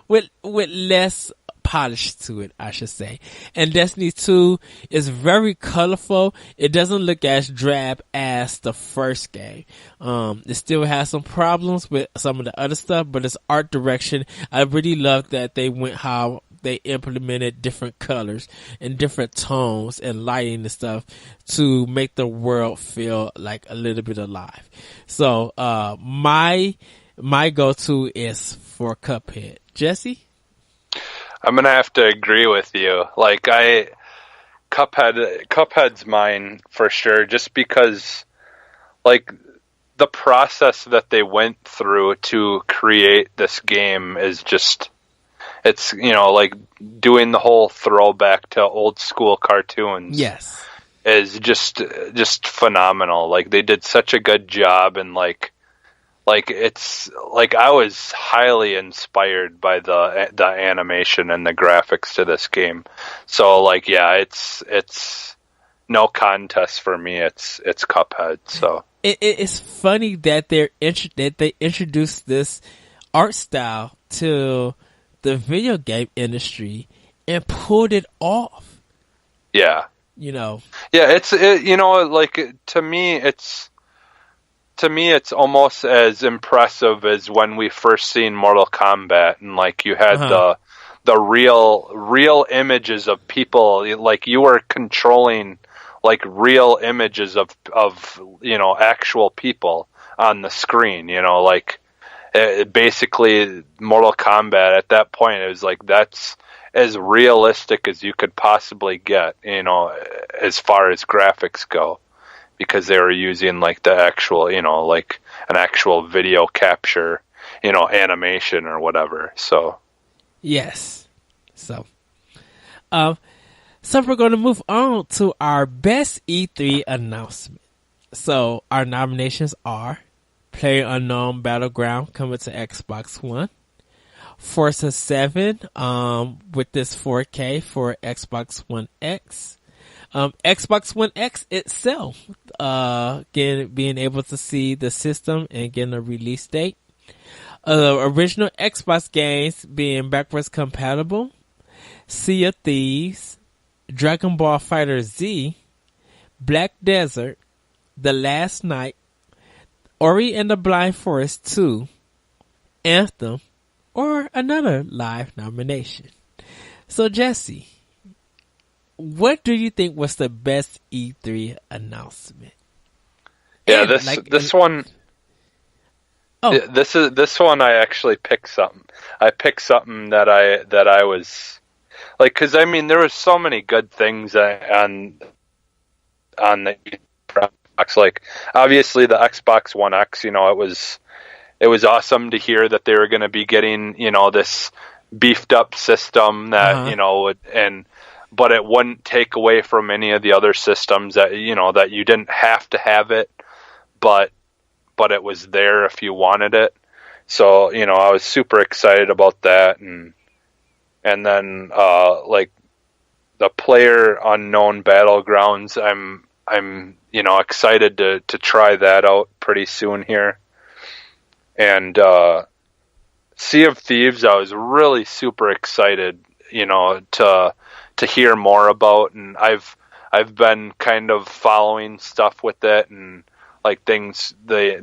with less polish to it, I should say. And Destiny 2 is very colorful. It doesn't look as drab as the first game. It still has some problems with some of the other stuff, but its art direction, I really love that they went how they implemented different colors and different tones and lighting and stuff to make the world feel like a little bit alive. So, my go-to is for Cuphead. Jesse? I'm gonna have to agree with you. Like Cuphead's mine for sure, just because like the process that they went through to create this game is just, it's, like doing the whole throwback to old school cartoons. Yes. Is just phenomenal. Like they did such a good job, and like it's like I was highly inspired by the animation and the graphics to this game. So like, yeah, it's no contest for me. It's Cuphead. So it's funny that they introduced this art style to the video game industry and pulled it off. Yeah. Yeah, like to me, it's almost as impressive as when we first seen Mortal Kombat, and like you had the real images of people, like you were controlling like real images of actual people on the screen. Like basically Mortal Kombat at that point, it was like that's as realistic as you could possibly get, as far as graphics go. Because they were using like the actual, like an actual video capture animation or whatever. So Yes. So, um, so we're going to move on to our best E3 announcement. So our nominations are PlayerUnknown Battleground coming to Xbox One, Forza 7 with this 4K for Xbox One X, Xbox One X itself being able to see the system and getting a release date, original Xbox games being backwards compatible, Sea of Thieves, Dragon Ball Fighter Z, Black Desert, The Last Night, Ori and the Blind Forest 2, Anthem, or another live nomination. So Jesse, what do you think was the best E3 announcement? Yeah, this one. Oh, this one I actually picked something. I picked something that I was like, because I mean there was so many good things on the Xbox. Like obviously the Xbox One X, it was awesome to hear that they were going to be getting this beefed up system that but it wouldn't take away from any of the other systems that that you didn't have to have it, but it was there if you wanted it. So I was super excited about that, and then like the PlayerUnknown Battlegrounds, I'm excited to try that out pretty soon here. And Sea of Thieves, I was really super excited to hear more about, and I've been kind of following stuff with it, and like things they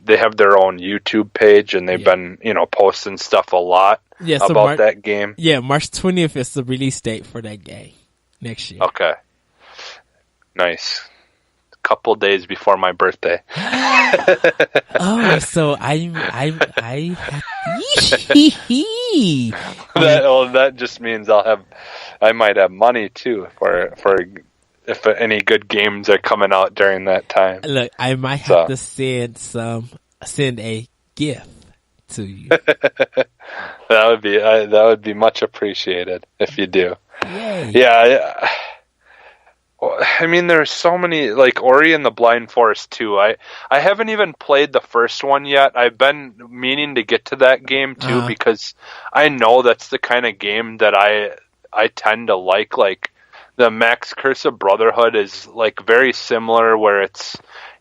have their own YouTube page, and they've been posting stuff a lot about that game. Yeah, March 20th is the release date for that game next year. Okay, nice. Couple days before my birthday. Oh, so that just means I might have money too for if any good games are coming out during that time. Look, I might have to send a gift to you. That would be much appreciated if you do. Yay. Yeah. I mean, there's so many, like Ori and the Blind Forest 2. I haven't even played the first one yet. I've been meaning to get to that game too, because I know that's the kind of game that I tend to like. Like the Max Curse of Brotherhood is like very similar, where it's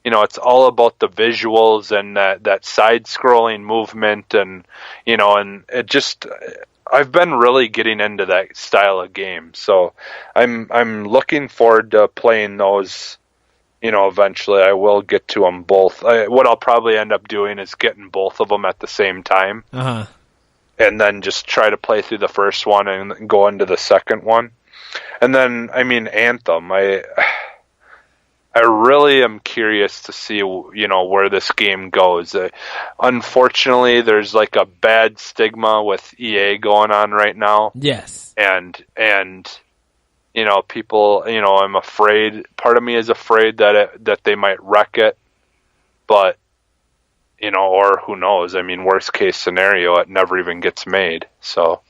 it's all about the visuals and that side-scrolling movement, and and it just. I've been really getting into that style of game, so I'm looking forward to playing those. Eventually I will get to them both. What I'll probably end up doing is getting both of them at the same time, and then just try to play through the first one and go into the second one. And then, I mean, Anthem. I really am curious to see, where this game goes. Unfortunately, there's like a bad stigma with EA going on right now. Yes. And people, I'm afraid, part of me is afraid that they might wreck it, but, or who knows? I mean, worst case scenario, it never even gets made. So,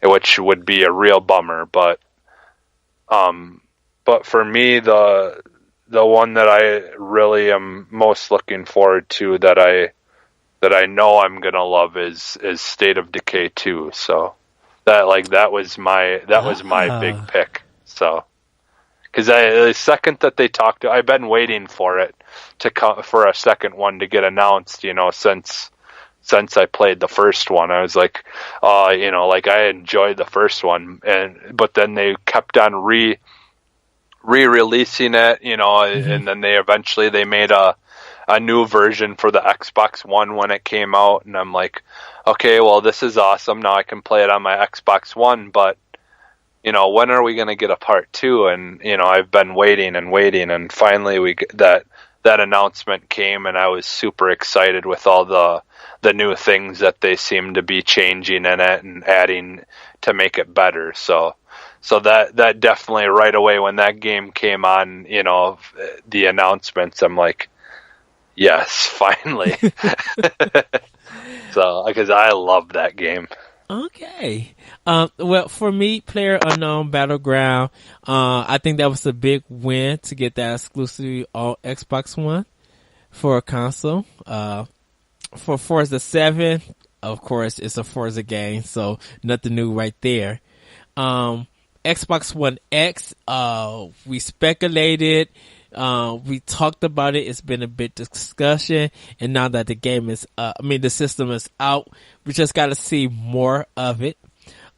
which would be a real bummer, but for me, the one that I really am most looking forward to that I know I'm gonna love is State of Decay 2. So that was my big pick. So because the second that they talked, I've been waiting for it to come for a second one to get announced. Since I played the first one, I was like, like I enjoyed the first one, but then they kept on re-releasing it, and then they made a new version for the Xbox One when it came out, and I'm like, okay, well, this is awesome. Now I can play it on my Xbox One, but when are we going to get a part 2? And I've been waiting, and finally that announcement came, and I was super excited with all the new things that they seem to be changing in it and adding to make it better. So that definitely right away when that game came on, the announcements, I'm like, yes, finally. So, because I love that game. Okay. Well, for me, Player Unknown Battleground, I think that was a big win to get that exclusively on Xbox One for a console. For Forza 7, of course, it's a Forza game, so nothing new right there. Xbox One X, we speculated, we talked about it. It's been a bit discussion, and now that the game is, the system is out, we just got to see more of it.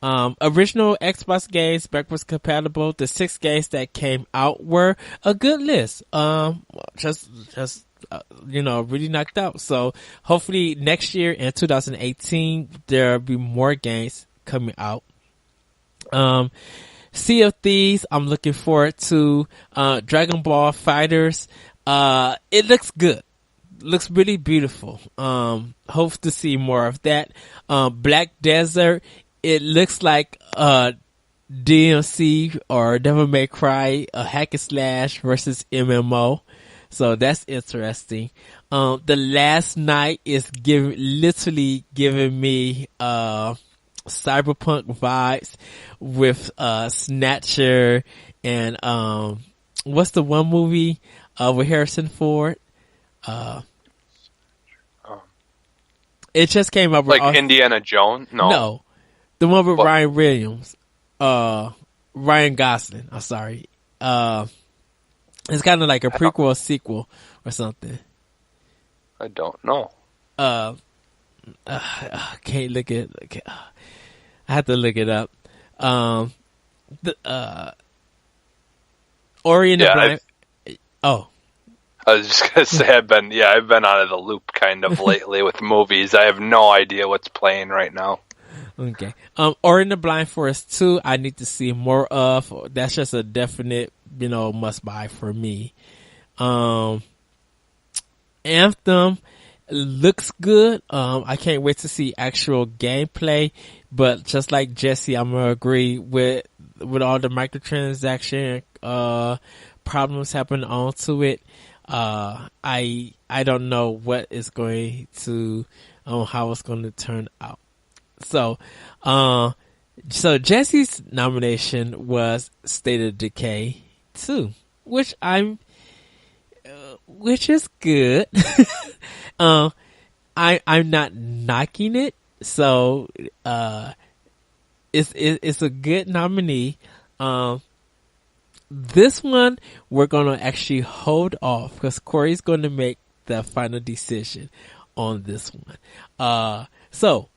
Original Xbox games backwards compatible. The 6 games that came out were a good list. Really knocked out. So hopefully next year in 2018 there'll be more games coming out. Sea of Thieves, I'm looking forward to. Dragon Ball Fighters, it looks good. Looks really beautiful. Hope to see more of that. Black Desert, it looks like, DMC or Devil May Cry, a hack and slash versus MMO. So that's interesting. The Last Night is literally giving me, cyberpunk vibes with Snatcher and what's the one movie with Harrison Ford? It just came up with like Indiana Jones. No, the one with Ryan Williams, Ryan Gosling. I'm sorry. It's kind of like a prequel or sequel or something. I don't know. Can't look it. I have to look it up. Ori and the Blind. I was just gonna say I've been out of the loop kind of lately with movies. I have no idea what's playing right now. Okay. Ori and the Blind Forest 2, I need to see more of. That's just a definite, must buy for me. Anthem looks good. I can't wait to see actual gameplay, but just like Jesse, I'm gonna agree with all the microtransaction, problems happening onto it. I don't know what is going to, how it's going to turn out. So Jesse's nomination was State of Decay 2, which is good. I'm not knocking it. So, it's a good nominee. This one, we're going to actually hold off because Corey's going to make the final decision on this one. So,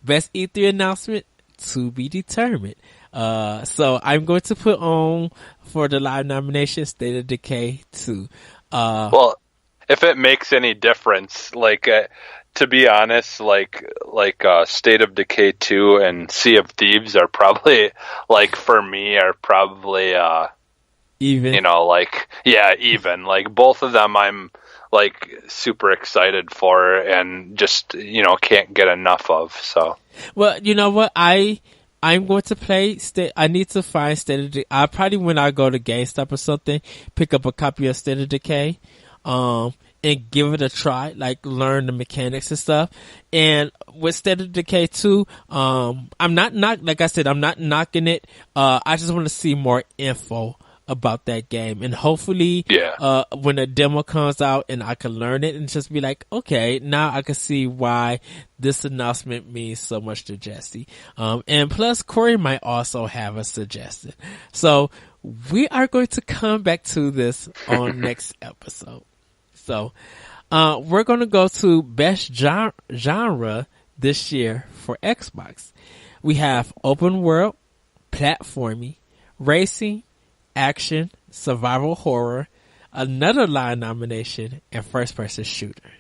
best E3 announcement to be determined. So I'm going to put on for the live nomination State of Decay 2. Well, if it makes any difference, to be honest, State of Decay 2 and Sea of Thieves are probably, for me, even. Even. Both of them I'm, super excited for and just, can't get enough of, so. Well, you know what? I'm going to play I need to find State of Decay. I probably, when I go to GameStop or something, pick up a copy of State of Decay, and give it a try, learn the mechanics and stuff. And with State of Decay 2, I'm not knocking it. I just want to see more info about that game, and hopefully, when a demo comes out and I can learn it and just be like, okay, now I can see why this announcement means so much to Jesse. And plus Corey might also have a suggestion. So we are going to come back to this on next episode. So, we're going to go to best genre this year for Xbox. We have open world, platforming, racing, action, survival horror, another live nomination, and first person shooter.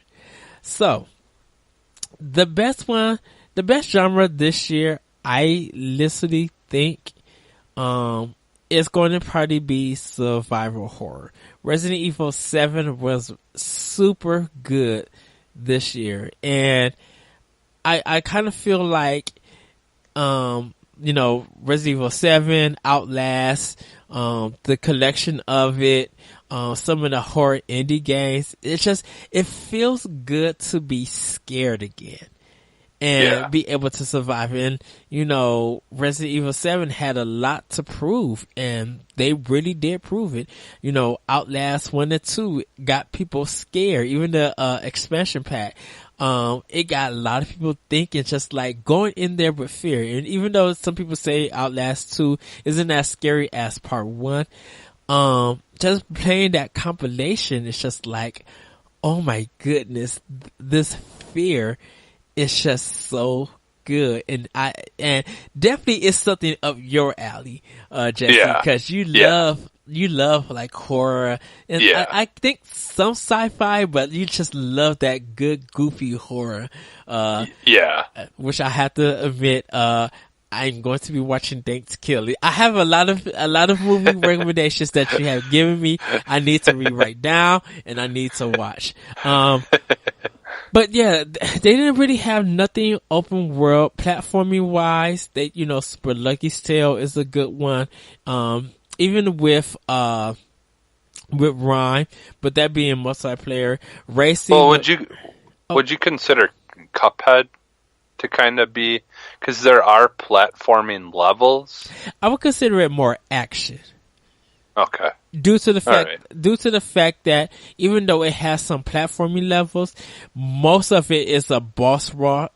So, the best genre this year, I literally think, is going to probably be survival horror. Resident Evil 7 was super good this year, and I kind of feel like, Resident Evil 7, Outlast, the collection of it, some of the horror indie games. It feels good to be scared again and be able to survive. And, Resident Evil 7 had a lot to prove, and they really did prove it. Outlast 1 and 2 got people scared. Even the expansion pack, it got a lot of people thinking, just like going in there with fear. And even though some people say Outlast 2 isn't as scary as part 1, just playing that compilation is just like, oh my goodness, this fear is just so good. And definitely it's something up your alley, Jesse, because you love like horror, and I think some sci-fi, but you just love that good goofy horror. Which I have to admit, I'm going to be watching Thanksgiving. I have a lot of movie recommendations that you have given me. I need to rewrite down and I need to watch. But yeah, they didn't really have nothing open world platforming wise. Super Lucky's Tale is a good one. Even with Rhyme, but that being multiplayer racing. Well, would you consider Cuphead to kind of be, because there are platforming levels? I would consider it more action. Okay. Due to the fact that even though it has some platforming levels, most of it is a boss rush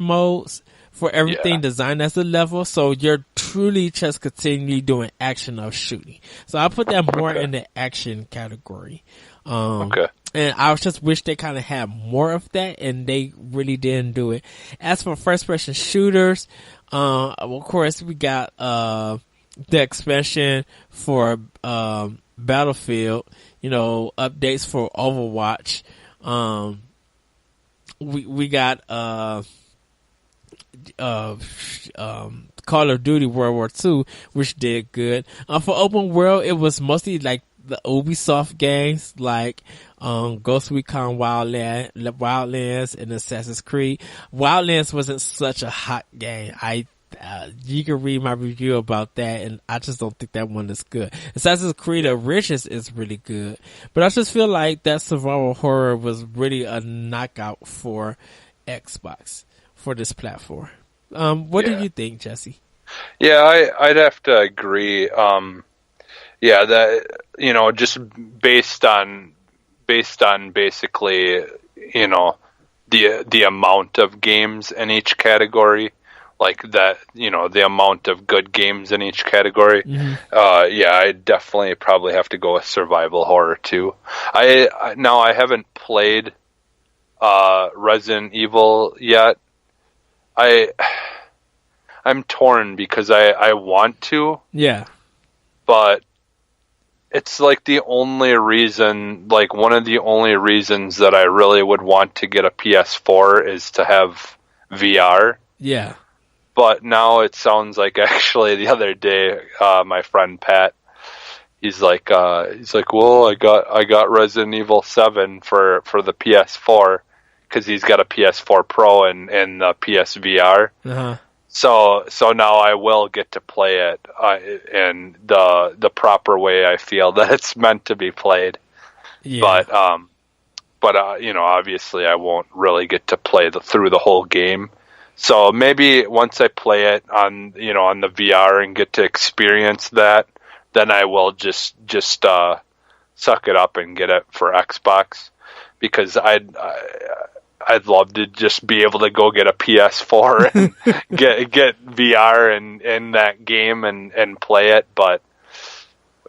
modes for everything designed as a level. So you're truly just continually doing action of shooting. So I put that more in the action category. And I just wish they kind of had more of that, and they really didn't do it. As for first person shooters, of course we got, the expansion for Battlefield, updates for Overwatch. We got Call of Duty World War II, which did good. For open world, it was mostly like the Ubisoft games, like Ghost Recon Wildlands and Assassin's Creed. Wildlands wasn't such a hot game. You can read my review about that, and I just don't think that one is good. Assassin's Creed Origins is really good, but I just feel like that survival horror was really a knockout for Xbox for this platform. What do you think, Jesse? Yeah, I'd have to agree. That, just based on basically, the amount of games in each category, like that, the amount of good games in each category. Mm-hmm. I definitely probably have to go with survival horror too. I haven't played Resident Evil yet. I'm torn because I want to. Yeah. But it's like the only reason, like one of the only reasons that I really would want to get a PS4 is to have VR. Yeah. But now it sounds like actually the other day, my friend Pat, he's like, well, I got Resident Evil 7 for the PS4 because he's got a PS4 Pro and the PSVR. Uh-huh. So now I will get to play it in the proper way I feel that it's meant to be played. Yeah. But obviously I won't really get to play through the whole game. So maybe once I play it on the VR and get to experience that, then I will just suck it up and get it for Xbox, because I'd love to just be able to go get a PS4 and get VR in that game and play it. But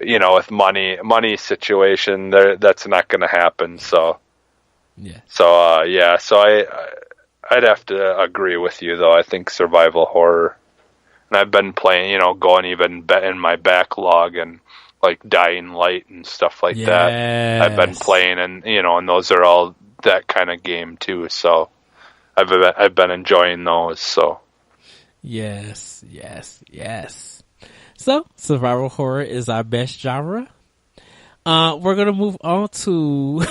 with money situation, that's not going to happen. So I'd have to agree with you, though. I think survival horror, and I've been playing, going even in my backlog and like Dying Light and stuff like that. I've been playing, and and those are all that kind of game too. So I've been enjoying those. So yes. So survival horror is our best genre. We're gonna move on to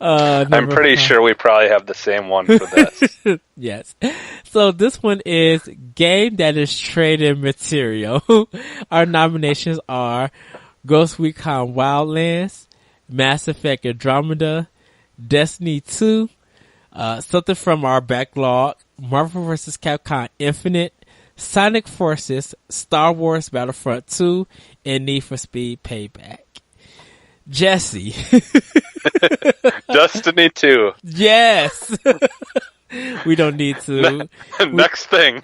I'm pretty sure we probably have the same one for this. Yes. So this one is game that is traded material. Our nominations are Ghost Recon Wildlands, Mass Effect Andromeda, Destiny 2, something from our backlog, Marvel vs. Capcom Infinite, Sonic Forces, Star Wars Battlefront 2, and Need for Speed Payback. Jesse. Destiny 2. Yes. We don't need to. Next thing.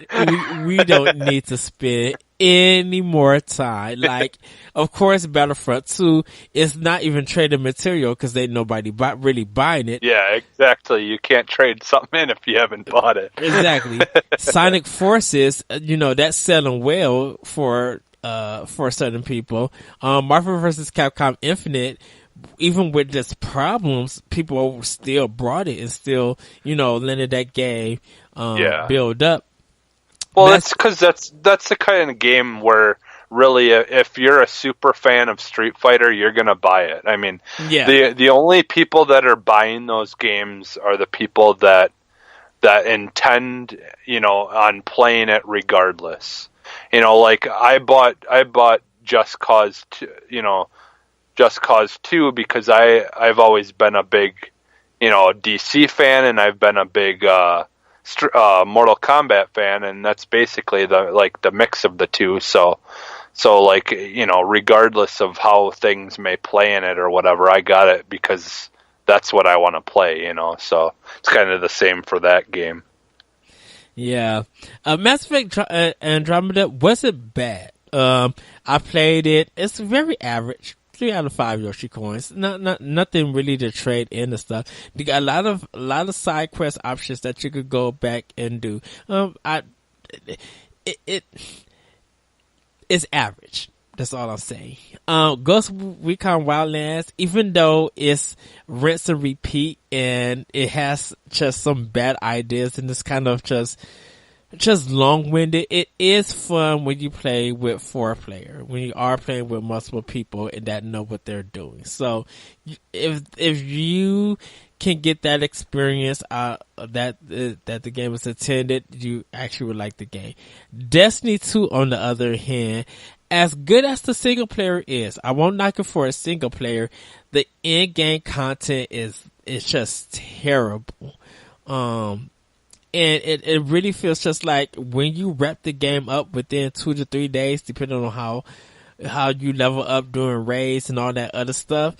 We don't need to spend any more time. Like, of course, Battlefront 2 is not even traded material because ain't nobody really buying it. Yeah, exactly. You can't trade something in if you haven't bought it. Exactly. Sonic Forces, that's selling well for certain people. Marvel vs. Capcom Infinite, even with just problems, people still brought it and still, letting that game build up. Well, that's because that's the kind of game where really, if you're a super fan of Street Fighter, you're gonna buy it. I mean, the only people that are buying those games are the people that intend, on playing it regardless. Like I bought Just Cause 2, Just Cause 2 because I've always been a big, DC fan, and I've been a big Mortal Kombat fan, and that's basically the mix of the two. So regardless of how things may play in it or whatever, I got it because that's what I want to play. So it's kind of the same for that game. Yeah, Mass Effect Andromeda wasn't bad. I played it. It's very average. 3 out of 5 Yoshi coins. Nothing really to trade in and stuff. You got a lot of side quest options that you could go back and do. It's average. That's all I'm saying. Ghost Recon Wildlands, even though it's rinse and repeat and it has just some bad ideas and it's kind of just long-winded, it is fun when you play with 4-player, when you are playing with multiple people and that know what they're doing. So if you can get that experience that the game is intended, you actually would like the game. Destiny 2, on the other hand, as good as the single player is, I won't knock it for a single player, the in-game content is just terrible. And it really feels just like when you wrap the game up within 2 to 3 days, depending on how you level up during raids and all that other stuff,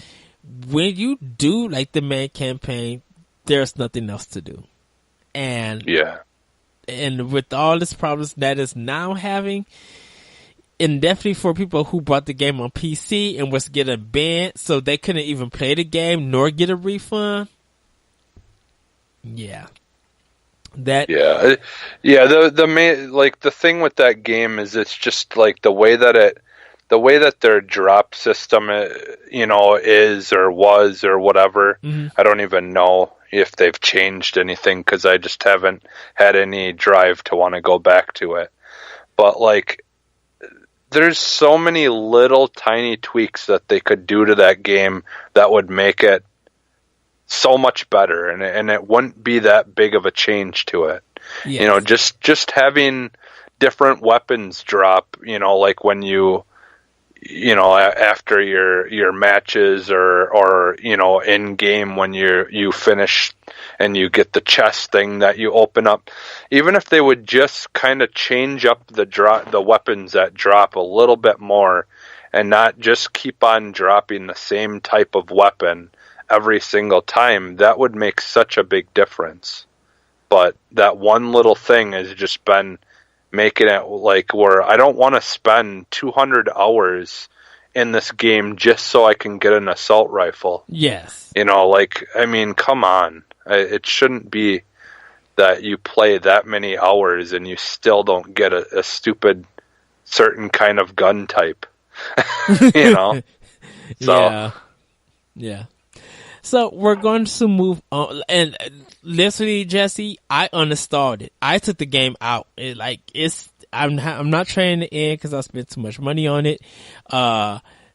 when you do like the main campaign, there's nothing else to do. And with all these problems that is now having, and definitely for people who bought the game on PC and was getting banned, so they couldn't even play the game nor get a refund. Yeah. The main, the thing with that game is it's just like the way that their drop system, is or was or whatever. Mm-hmm. I don't even know if they've changed anything because I just haven't had any drive to want to go back to it. But there's so many little tiny tweaks that they could do to that game that would make it so much better, and it wouldn't be that big of a change to it. Yes. Just having different weapons drop, like when you after your matches or in game when you finish and you get the chest thing that you open up. Even if they would just kind of change up the weapons that drop a little bit more and not just keep on dropping the same type of weapon every single time, that would make such a big difference. But that one little thing has just been making it where I don't want to spend 200 hours in this game just so I can get an assault rifle. Yes. Come on. It shouldn't be that you play that many hours and you still don't get a stupid certain kind of gun type. So. Yeah. So we're going to move on, and literally, Jesse, I uninstalled it. I took the game out. I'm not trading it in because I spent too much money on it.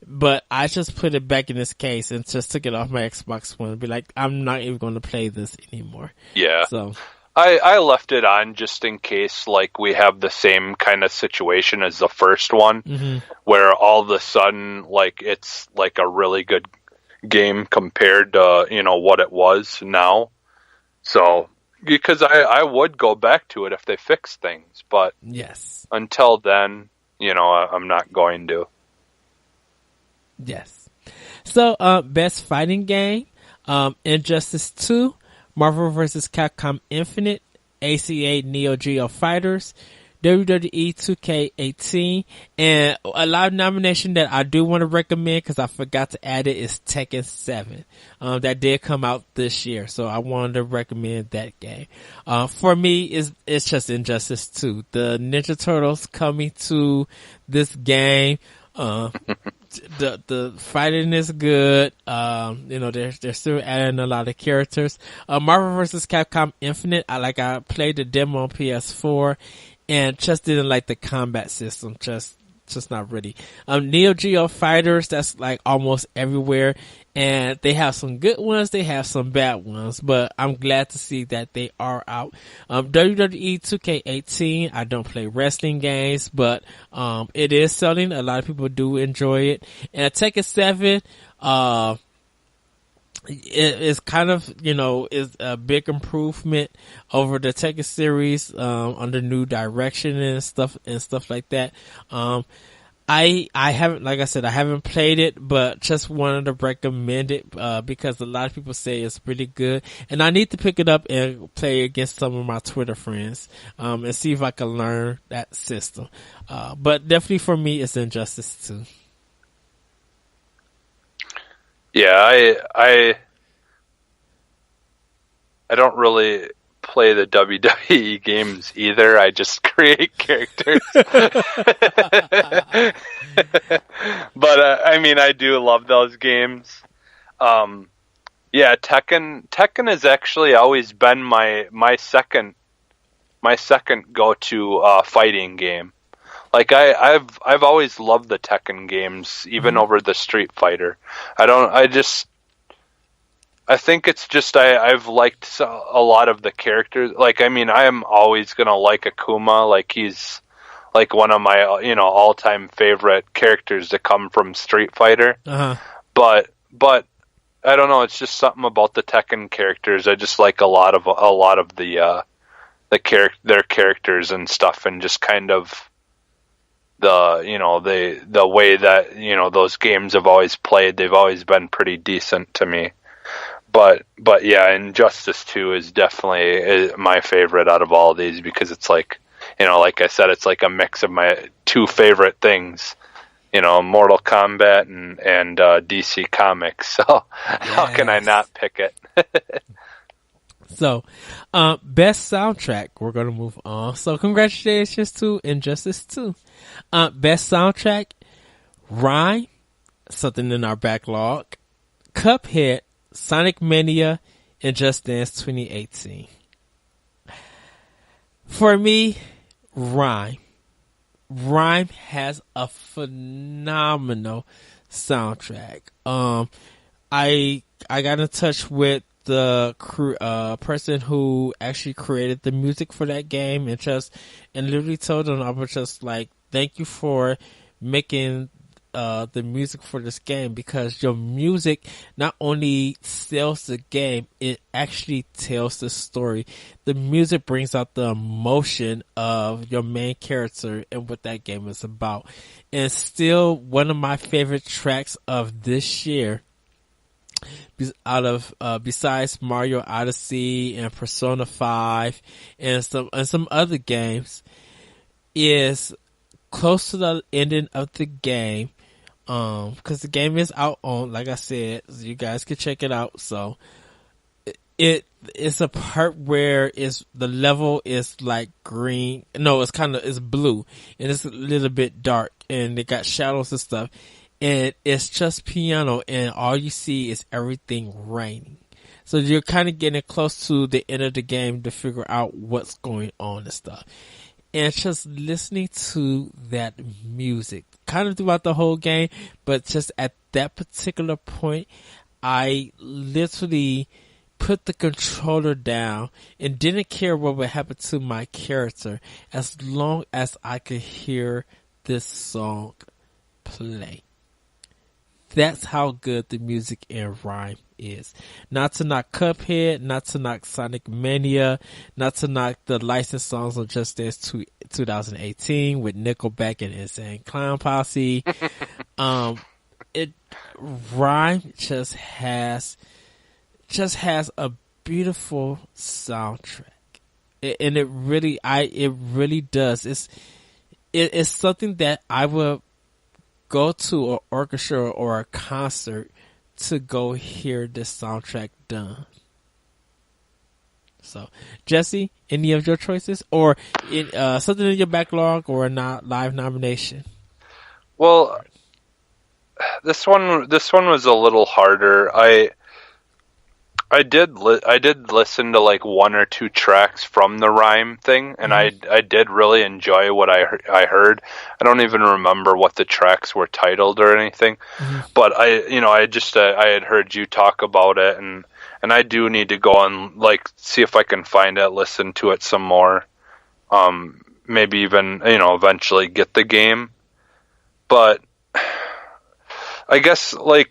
but I just put it back in this case and just took it off my Xbox One and be like, I'm not even going to play this anymore. Yeah. So I left it on just in case, like, we have the same kind of situation as the first one, where all of a sudden, like, it's like a really good game compared to, what it was now. So, because I would go back to it if they fix things, but yes, until then, I'm not going to. Yes. So, best fighting game, Injustice 2, Marvel vs. Capcom Infinite, ACA Neo Geo Fighters, WWE 2K18, and a live nomination that I do want to recommend because I forgot to add it is Tekken 7. That did come out this year, so I wanted to recommend that game. For me, it's just Injustice 2. The Ninja Turtles coming to this game, the fighting is good. They're still adding a lot of characters. Marvel vs. Capcom Infinite, I played the demo on PS4 and just didn't like the combat system. Just not really. Neo Geo Fighters, that's like almost everywhere. And they have some good ones, they have some bad ones, but I'm glad to see that they are out. WWE 2K18, I don't play wrestling games, but it is selling. A lot of people do enjoy it. And Tekken 7, it is kind of, is a big improvement over the Tekken series, under new direction and stuff like that. I haven't, like I said, I haven't played it, but just wanted to recommend it, because a lot of people say it's pretty good. And I need to pick it up and play against some of my Twitter friends, and see if I can learn that system. But definitely for me, it's Injustice 2. Yeah, I don't really play the WWE games either. I just create characters. But I do love those games. Tekken has actually always been my second go-to fighting game. Like I've always loved the Tekken games, even over the Street Fighter. I think it's just I've liked a lot of the characters. Like, I am always gonna like Akuma. Like, he's like one of my all-time favorite characters to come from Street Fighter. But I don't know. It's just something about the Tekken characters. I just like a lot of their characters and stuff, and just kind of the way that those games have always played. They've always been pretty decent to me. But yeah, Injustice 2 is definitely my favorite out of all of these, because it's like, like I said, it's like a mix of my two favorite things, Mortal Kombat and DC Comics. So yes. How can I not pick it? So, best soundtrack, we're going to move on. So congratulations to Injustice 2. Best soundtrack, Rhyme, Something in Our Backlog, Cuphead, Sonic Mania, and Just Dance 2018. For me, Rhyme has a phenomenal soundtrack. I got in touch with the person who actually created the music for that game, and literally told them, I was just like, thank you for making the music for this game, because your music not only sells the game, it actually tells the story. The music brings out the emotion of your main character and what that game is about. And still one of my favorite tracks of this year, besides Mario Odyssey and Persona 5 and some other games, is close to the ending of the game. Cause the game is out on, like I said, so you guys can check it out. So it's a part where the level is like green. No, it's blue, and it's a little bit dark, and it got shadows and stuff, and it's just piano, and all you see is everything raining. So you're kind of getting close to the end of the game to figure out what's going on and stuff. and just listening to that music kind of throughout the whole game, but just at that particular point, I literally put the controller down and didn't care what would happen to my character as long as I could hear this song play. That's how good the music in Rhyme is. Not to knock Cuphead, not to knock Sonic Mania, not to knock the licensed songs on Just Dance 2018 with Nickelback and Insane Clown Posse. Rhyme just has a beautiful soundtrack, and it really does. It's something that I would go to an orchestra or a concert to go hear this soundtrack done. So, Jesse, any of your choices, or something in your backlog, or a live nomination? Well, this one was a little harder. I did listen to like one or two tracks from the Rhyme thing, and I did really enjoy what I heard. I don't even remember what the tracks were titled or anything, but I had heard you talk about it, and I do need to go and like see if I can find it, listen to it some more, maybe even eventually get the game. But I guess I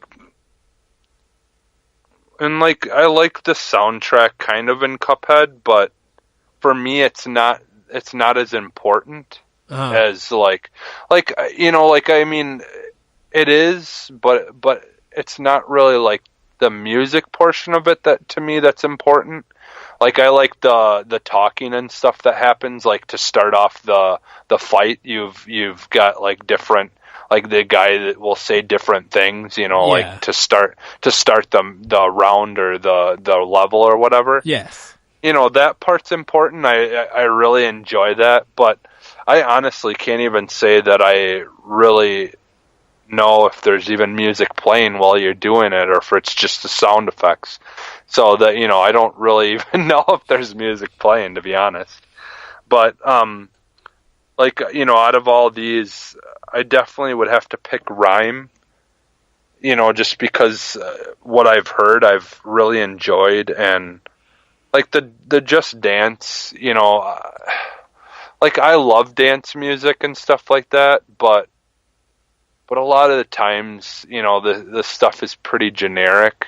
like the soundtrack kind of in Cuphead, but for me it's not as important as I mean it is, but it's not really like the music portion of it that to me that's important. Like I like the talking and stuff that happens, like to start off the fight, you've got like different, like the guy that will say different things, like to start the round or the level or whatever. Yes. That part's important. I really enjoy that, but I honestly can't even say that I really know if there's even music playing while you're doing it or if it's just the sound effects. So that, I don't really even know if there's music playing, to be honest. But, out of all these, I definitely would have to pick Rhyme, just because what I've heard, I've really enjoyed, and like the Just Dance, like I love dance music and stuff like that, but a lot of the times, the stuff is pretty generic.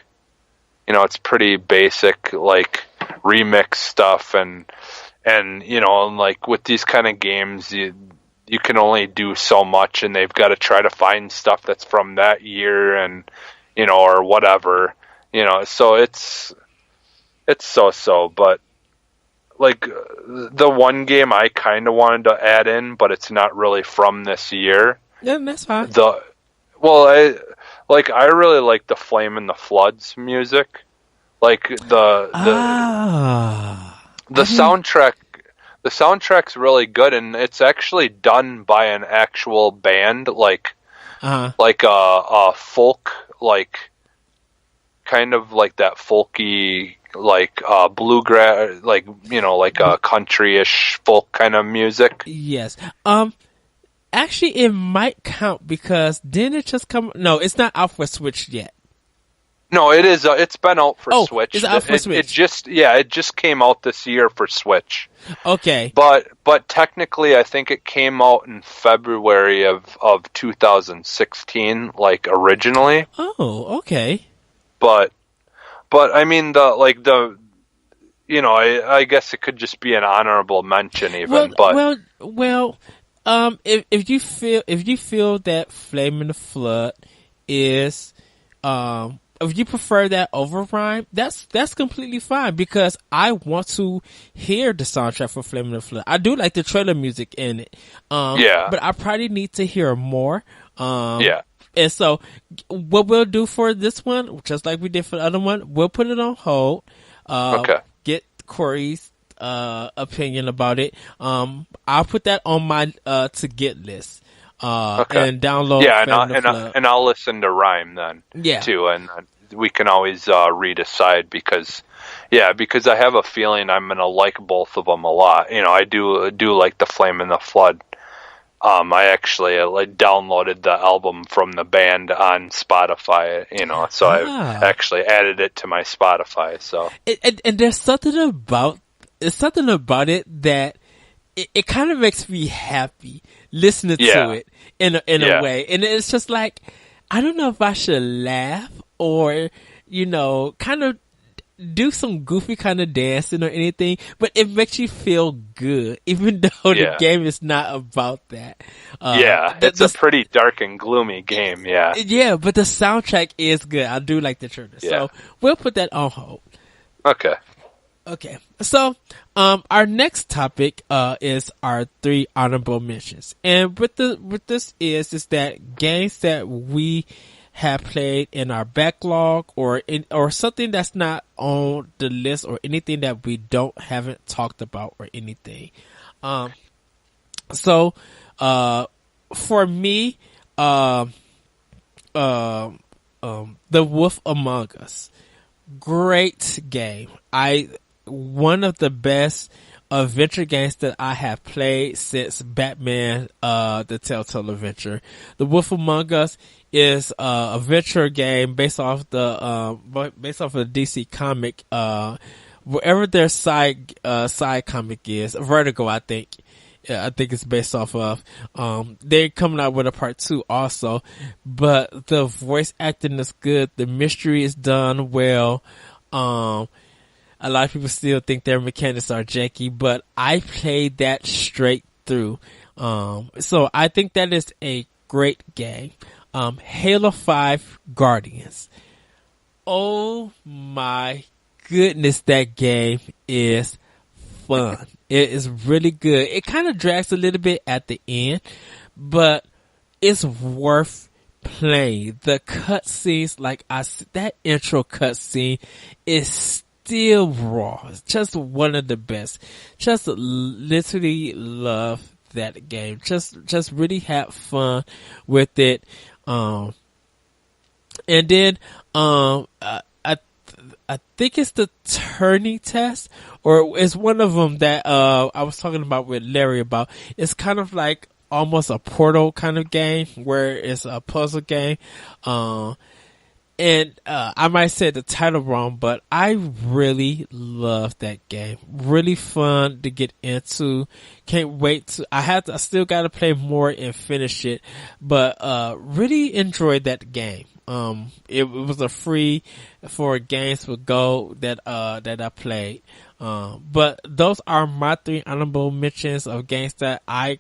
It's pretty basic, like remix stuff, and like with these kind of games, you can only do so much, and they've got to try to find stuff that's from that year, and or whatever, so it's so. But like the one game I kind of wanted to add in, but it's not really from this year. Yeah, that's fine. I really like the Flame and the Floods music, like the soundtrack. The soundtrack's really good, and it's actually done by an actual band, like a folk, like kind of like that folky, like bluegrass, like like a country-ish folk kind of music. Yes. Actually, it might count because didn't it just come? No, it's not out for Switch yet. No, it is. It's been out for Switch. It's out for Switch. It just came out this year for Switch. Okay. But technically, I think it came out in February of 2016, like originally. Oh, okay. But I mean I guess it could just be an honorable mention even. If you feel that Flame in the Flood is if you prefer that over Rhyme, that's completely fine, because I want to hear the soundtrack for Flame in the Flood. I do like the trailer music in it. But I probably need to hear more. And so what we'll do for this one, just like we did for the other one, we'll put it on hold. Okay. Get Corey's opinion about it. I'll put that on my to get list. Okay. and download Yeah, Fan the Flood. and I'll listen to Rhyme then Yeah. too, and we can always redecide because I have a feeling I'm gonna like both of them a lot. I do like the Flame and the Flood. I actually downloaded the album from the band on Spotify, so I've actually added it to my Spotify. So and there's something about it that it kind of makes me happy listening to it in a way, and it's just like I don't know if I should laugh or kind of do some goofy kind of dancing or anything, but it makes you feel good, even though the game is not about that. It's a pretty dark and gloomy game. Yeah, but the soundtrack is good. I do like the trailer, so we'll put that on hold. Okay. So, our next topic, is our 3 honorable mentions. And with this is that games that we have played in our backlog or something that's not on the list or anything that we haven't talked about or anything. So, for me, The Wolf Among Us. Great game. One of the best adventure games that I have played since Batman, the Telltale Adventure. The Wolf Among Us is a adventure game based off the DC comic, wherever their side comic is, Vertigo, I think. I think it's based off of. They're coming out with a part 2 also, but the voice acting is good. The mystery is done well. A lot of people still think their mechanics are janky, but I played that straight through. So I think that is a great game. Halo 5 Guardians. Oh my goodness, that game is fun. It is really good. It kind of drags a little bit at the end, but it's worth playing. The cutscenes, that intro cutscene is still raw. It's just one of the best. Just literally love that game. Just really have fun with it. And then, I think it's the Turning Test, or it's one of them that, I was talking about with Larry about. It's kind of like almost a Portal kind of game where it's a puzzle game. And I might say the title wrong, but I really love that game. Really fun to get into. Can't wait to. I still got to play more and finish it, but really enjoyed that game. It was a free for Games with Gold that I played. But those are my 3 honorable mentions of games that I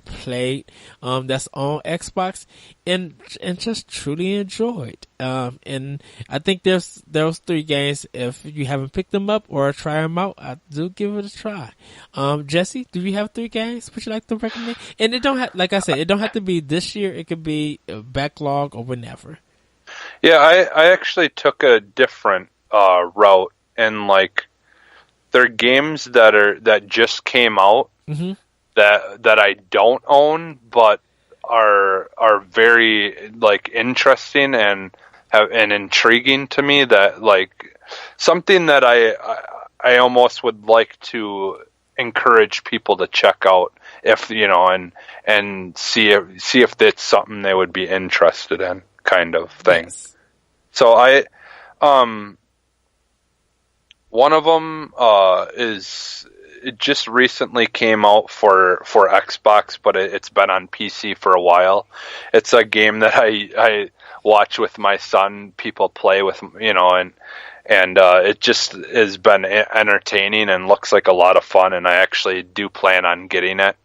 played, that's on Xbox and just truly enjoyed. And I think those 3 games, if you haven't picked them up or try them out, I do give it a try. Jesse, do you have 3 games would you like to recommend? And it don't have, like I said, it don't have to be this year. It could be a backlog or whenever. Yeah, I actually took a different route, and there are games that just came out that I don't own, but are very interesting and intriguing to me. That something that I almost would like to encourage people to check out if and see if that's something they would be interested in, kind of thing. Yes. So one of them it just recently came out for Xbox, but it's been on PC for a while. It's a game that I watch with my son, people play with, and it just has been entertaining and looks like a lot of fun, and I actually do plan on getting it.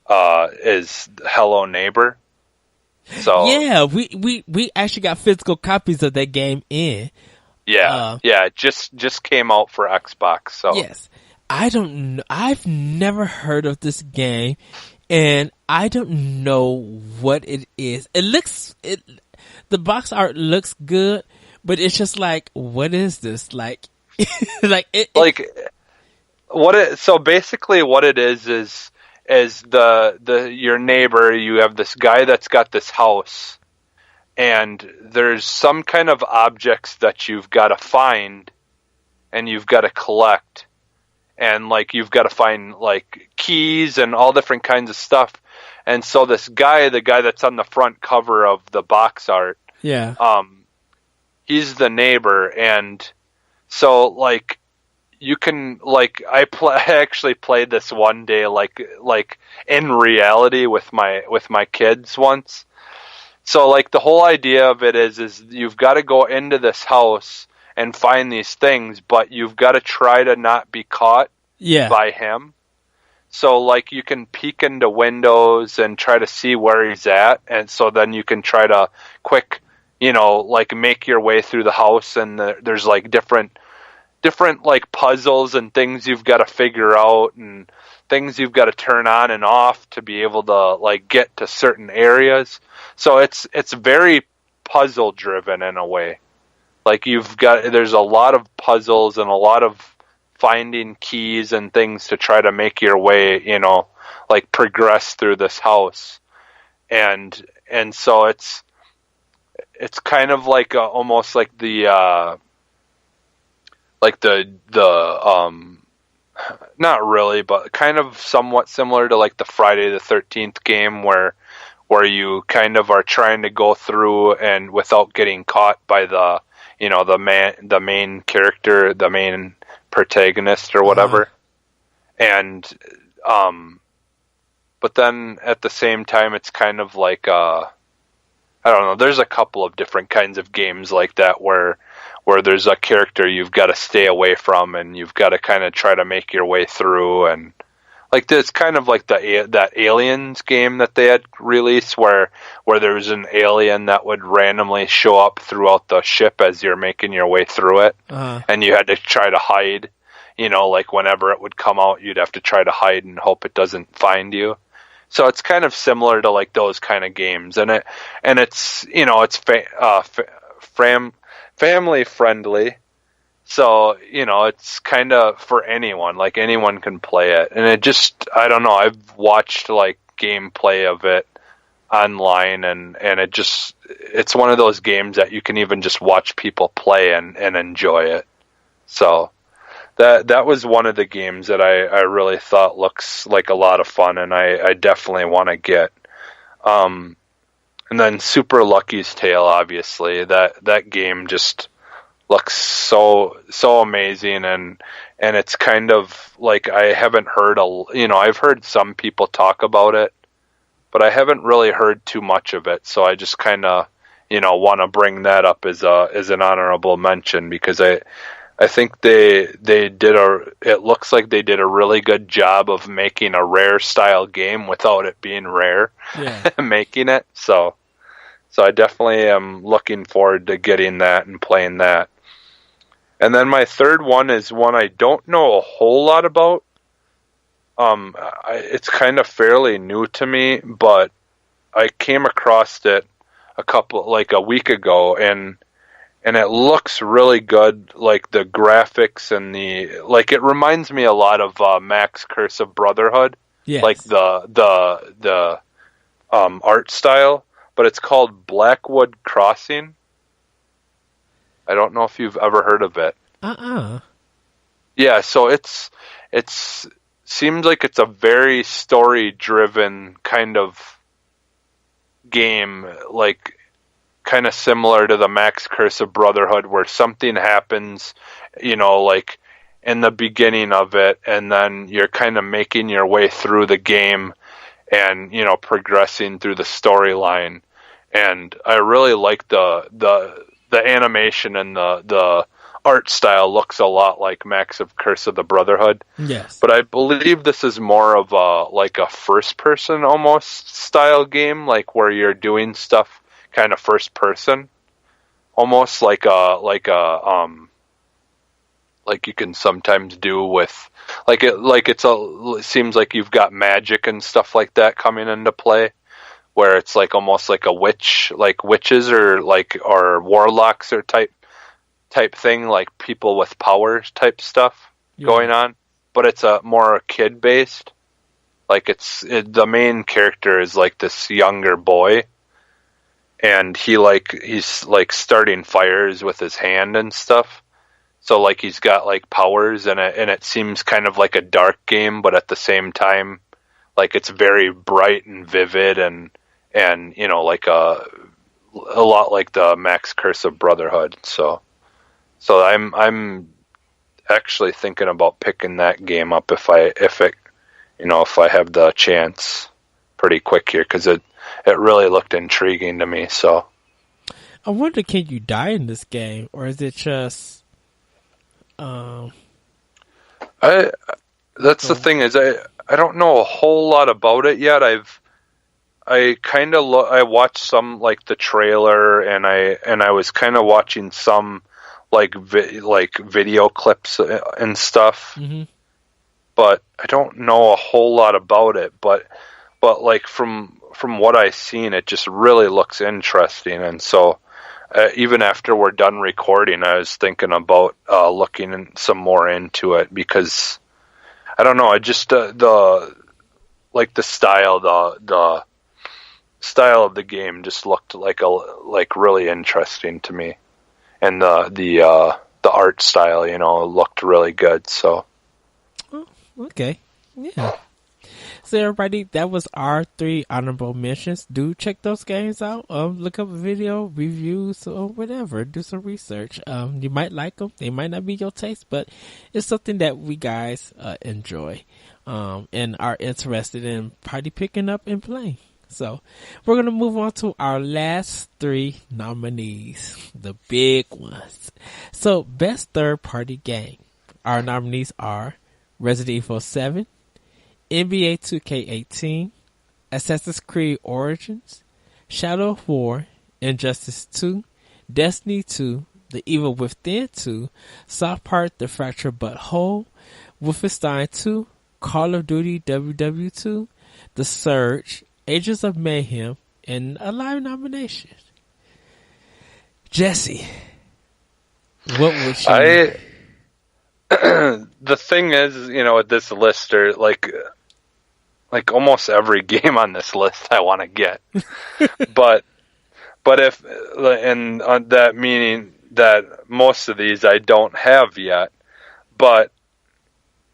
Is Hello Neighbor. So yeah, we actually got physical copies of that game in. Yeah, it just came out for Xbox. So yes, I don't know. I've never heard of this game, and I don't know what it is. The box art looks good, but it's just what is this? So basically what it is is the your neighbor. You have this guy that's got this house, and there's some kind of objects that you've got to find and you've got to collect, and like you've got to find like keys and all different kinds of stuff. And so this guy, the guy that's on the front cover of the box art, he's the neighbor. And so like you can like I actually played this one day like in reality with my kids once. So like the whole idea of it is you've got to go into this house and find these things, but you've got to try to not be caught by him. So like you can peek into windows and try to see where he's at, and so then you can try to quick, like make your way through the house, and there's like different like puzzles and things you've got to figure out and things you've got to turn on and off to be able to like get to certain areas. So it's very puzzle driven in a way. Like there's a lot of puzzles and a lot of finding keys and things to try to make your way, like progress through this house. And so it's kind of like almost like the not really, but kind of somewhat similar to like the Friday the 13th game where you kind of are trying to go through and without getting caught by the main character, the main protagonist or whatever. And but then at the same time it's kind of like I don't know, there's a couple of different kinds of games like that where there's a character you've got to stay away from and you've got to kind of try to make your way through. And like this kind of like that Aliens game that they had released where there was an alien that would randomly show up throughout the ship as you're making your way through it. And you had to try to hide, like whenever it would come out, you'd have to try to hide and hope it doesn't find you. So it's kind of similar to like those kind of games, and it's family friendly. So, it's kind of for anyone, like anyone can play it. And it just, I don't know, I've watched like gameplay of it online and it's one of those games that you can even just watch people play and enjoy it. So that was one of the games that I really thought looks like a lot of fun and I definitely want to get. And then Super Lucky's Tale, obviously, that game just looks so amazing, and it's kind of like I haven't heard I've heard some people talk about it, but I haven't really heard too much of it. So I just kind of want to bring that up as an honorable mention because I think it looks like they did a really good job of making a Rare style game without it being Rare. Making it. So I definitely am looking forward to getting that and playing that. And then my third one is one I don't know a whole lot about. It's kind of fairly new to me, but I came across it a week ago, and it looks really good. Like the graphics and it reminds me a lot of Max Curse of Brotherhood. Yes. Like the art style, but it's called Blackwood Crossing. I don't know if you've ever heard of it. Yeah, so it's seems like it's a very story-driven kind of game, like kind of similar to the Max Curse of Brotherhood, where something happens, like in the beginning of it, and then you're kind of making your way through the game and, progressing through the storyline. And I really like the animation and the art style looks a lot like Max of Curse of the Brotherhood. Yes. But I believe this is more of a first person almost style game, like where you're doing stuff kind of first person. Almost like you can sometimes do with it seems like you've got magic and stuff like that coming into play. Where it's like almost like a witch, like witches or warlocks or type thing, like people with powers type stuff going on. But it's a more kid based. Like the main character is like this younger boy, and he's like starting fires with his hand and stuff. So like he's got like powers, and it seems kind of like a dark game, but at the same time, like it's very bright and vivid, and like a lot like the Max Curse of Brotherhood. So I'm actually thinking about picking that game up if I have the chance pretty quick here, because it really looked intriguing to me. So I wonder, can you die in this game, or is it just that's the thing, is I don't know a whole lot about it yet. I watched some like the trailer, and I was kind of watching some like video clips and stuff. Mm-hmm. But I don't know a whole lot about it. But like from what I've seen, it just really looks interesting. And so even after we're done recording, I was thinking about looking some more into it, because I don't know, I just the style of the game just looked like really interesting to me, and the art style, looked really good. So okay, yeah. So everybody, that was our 3 honorable mentions. Do check those games out. Look up video reviews or whatever. Do some research. You might like them. They might not be your taste, but it's something that we guys enjoy and are interested in probably picking up and playing. So we're going to move on to our last 3 nominees, the big ones. So best third-party game. Our nominees are Resident Evil 7, NBA 2K18, Assassin's Creed Origins, Shadow of War, Injustice 2, Destiny 2, The Evil Within 2, South Park The Fractured But Whole, Wolfenstein 2, Call of Duty WW2, The Surge, Agents of Mayhem, and a live nomination. Jesse, what would you... The thing is, with this list, or like almost every game on this list I want to get, but if, and on that meaning that most of these I don't have yet, but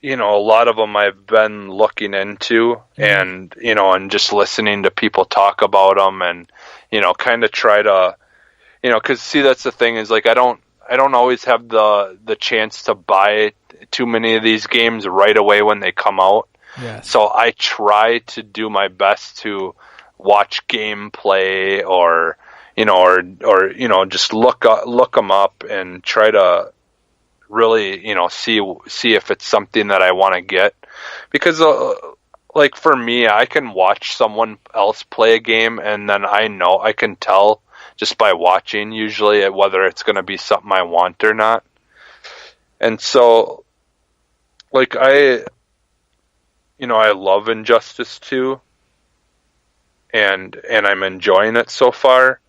a lot of them I've been looking into, and and just listening to people talk about them, and kind of try to, because see, that's the thing, is like I don't always have the chance to buy too many of these games right away when they come out. Yes. So I try to do my best to watch gameplay, or just look them up and try to really see if it's something that I want to get, because like for me, I can watch someone else play a game, and then I can tell just by watching usually whether it's going to be something I want or not. And so like I love Injustice 2, and I'm enjoying it so far,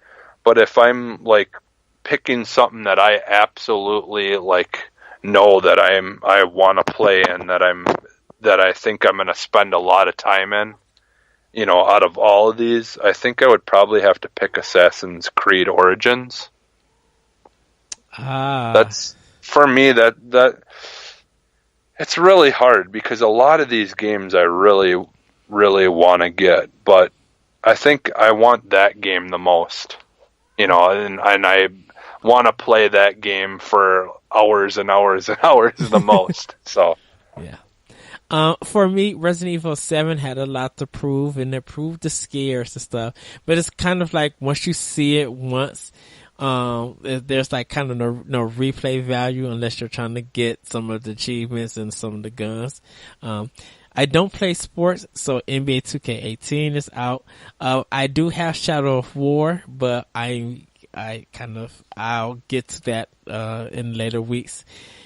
but if I'm like picking something that I absolutely like know that I want to play, and that I think I'm going to spend a lot of time in, out of all of these, I think I would probably have to pick Assassin's Creed Origins. That's, for me, that it's really hard, because a lot of these games I really, really want to get, but I think I want that game the most, and I want to play that game for hours and hours and hours the most. So yeah. For me, Resident Evil 7 had a lot to prove, and it proved the scares and stuff. But it's kind of like once you see it once, there's like kind of no replay value unless you're trying to get some of the achievements and some of the guns. I don't play sports, so NBA 2K18 is out. I do have Shadow of War, but I'll get to that in later weeks.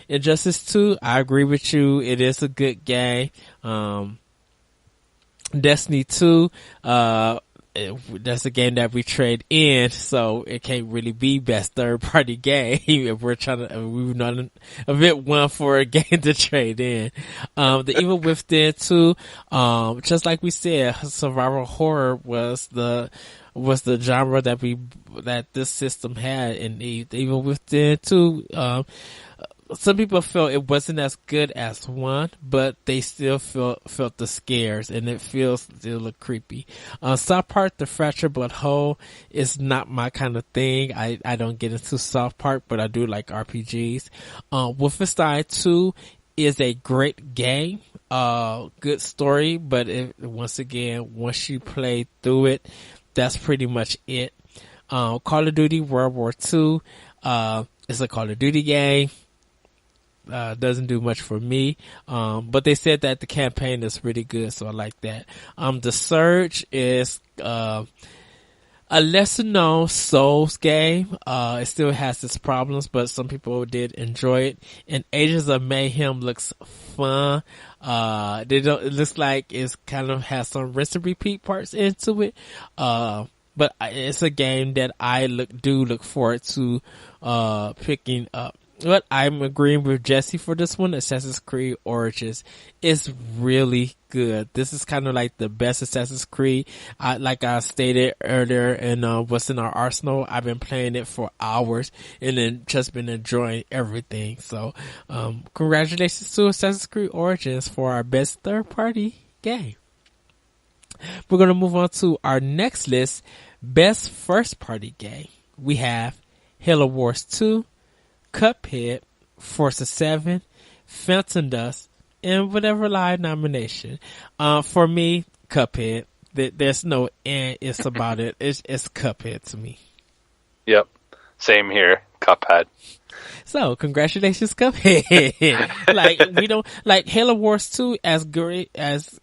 Injustice 2, I agree with you. It is a good game. Destiny 2, that's a game that we trade in, so it can't really be best third party game if we're trying to, we've not a bit one for a game to trade in. The Evil Within 2, just like we said, survival horror was the genre that this system had, and the Evil Within 2, some people felt it wasn't as good as one, but they still felt the scares, and it feels still look creepy. South Park: The Fractured But Whole is not my kind of thing. I don't get into South Park, but I do like RPGs. Wolfenstein 2 is a great game, good story, but once you play through it, that's pretty much it. Call of Duty World War II, it's a Call of Duty game. Doesn't do much for me. But they said that the campaign is really good, so I like that. The Surge is, a lesser known Souls game. It still has its problems, but some people did enjoy it. And Agents of Mayhem looks fun. It looks like it's kind of has some rinse and repeat parts into it. But it's a game that I look forward to, picking up. But I'm agreeing with Jesse for this one. Assassin's Creed Origins is really good. This is kind of like the best Assassin's Creed. Like I stated earlier in what's in our arsenal, I've been playing it for hours and then just been enjoying everything. So congratulations to Assassin's Creed Origins for our best third party game. We're going to move on to our next list, best first party game. We have Halo Wars 2, Cuphead, Forza 7, Phantom Dust, and whatever live nomination. For me, Cuphead. There's no and it's about it. It's Cuphead to me. Yep. Same here. Cuphead. So, congratulations, Cuphead. Like Halo Wars 2, as great as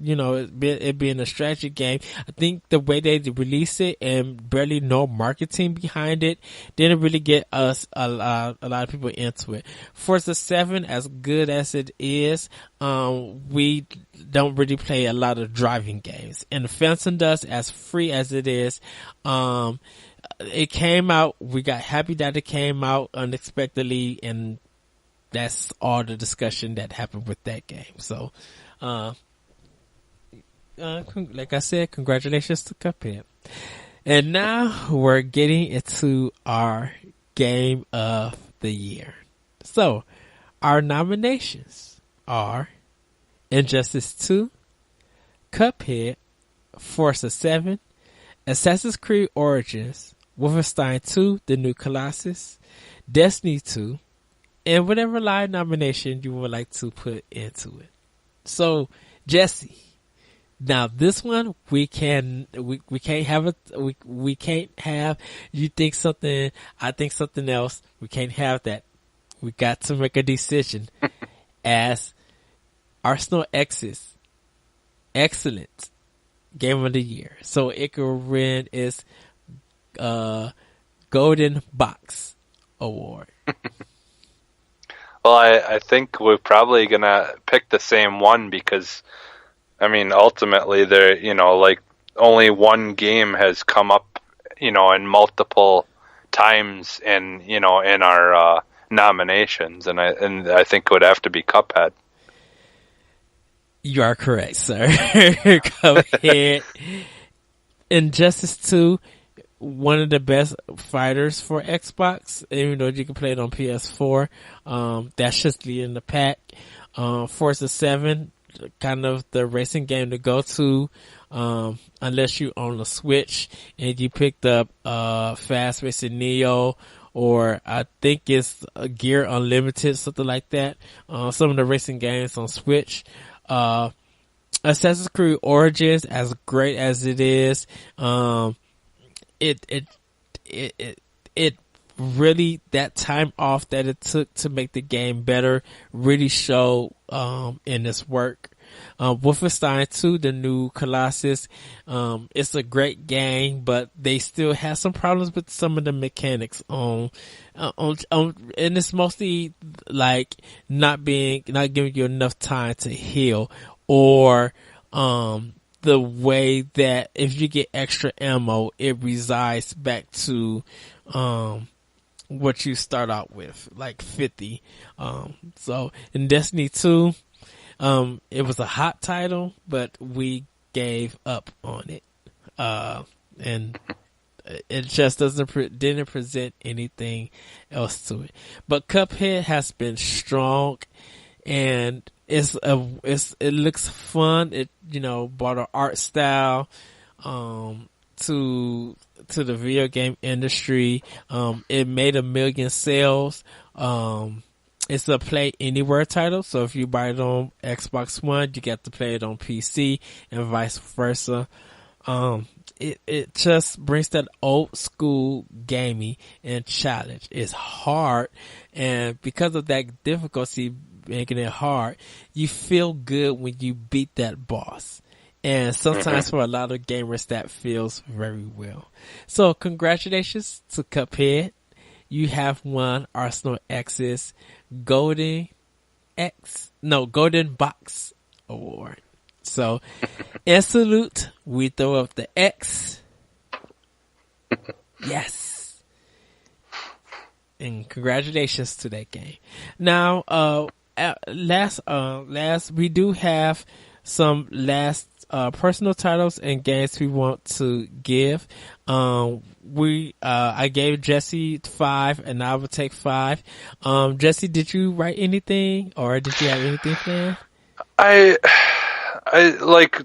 you know, it being a strategy game, I think the way they release it and barely no marketing behind it didn't really get us a lot of people into it. Forza 7, as good as it is, we don't really play a lot of driving games. And Phantom Dust, as free as it is, it came out, we got happy that it came out unexpectedly, and that's all the discussion that happened with that game. So, like I said, congratulations to Cuphead. And now we're getting into our game of the year. So, our nominations are Injustice 2, Cuphead, Forza 7, Assassin's Creed Origins, Wolfenstein 2, The New Colossus, Destiny 2, and whatever live nomination you would like to put into it. So, Jesse, now this one we can't have you think something, I think something else. We can't have that. We got to make a decision as Arsenal X's excellent game of the year. So Icarin is Golden Box Award. Well, I think we're probably gonna pick the same one because, I mean, ultimately there, like only one game has come up, in multiple times in our nominations, and I think it would have to be Cuphead. You are correct, sir. Cuphead. Injustice 2, one of the best fighters for Xbox, even though you can play it on PS4. That's just leading the pack. Forza 7, kind of the racing game to go to, unless you own a Switch and you picked up Fast Racing Neo, or I think it's Gear Unlimited, something like that. Some of the racing games on Switch. Assassin's Creed Origins, as great as it is, it really, that time off that it took to make the game better really showed in its work. Wolfenstein 2, The New Colossus, it's a great game, but they still have some problems with some of the mechanics and it's mostly like not giving you enough time to heal, or the way that if you get extra ammo, it resides back to, what you start out with, like 50. So in Destiny 2, it was a hot title, but we gave up on it. And it just didn't present anything else to it. But Cuphead has been strong, and it looks fun. It, brought an art style, to the video game industry. It made 1 million sales. It's a play anywhere title. So if you buy it on Xbox One, you get to play it on PC and vice versa. It just brings that old school gaming and challenge. It's hard, and because of that difficulty making it hard, you feel good when you beat that boss. And sometimes for a lot of gamers that feels very well. So congratulations to Cuphead. You have won Arsenal X's Golden Box Award. So, in salute, we throw up the X. Yes. And congratulations to that game. Now, last, we do have some last, personal titles and games we want to give. I gave Jesse 5 and I will take 5. Jesse, did you write anything or did you have anything planned? I like,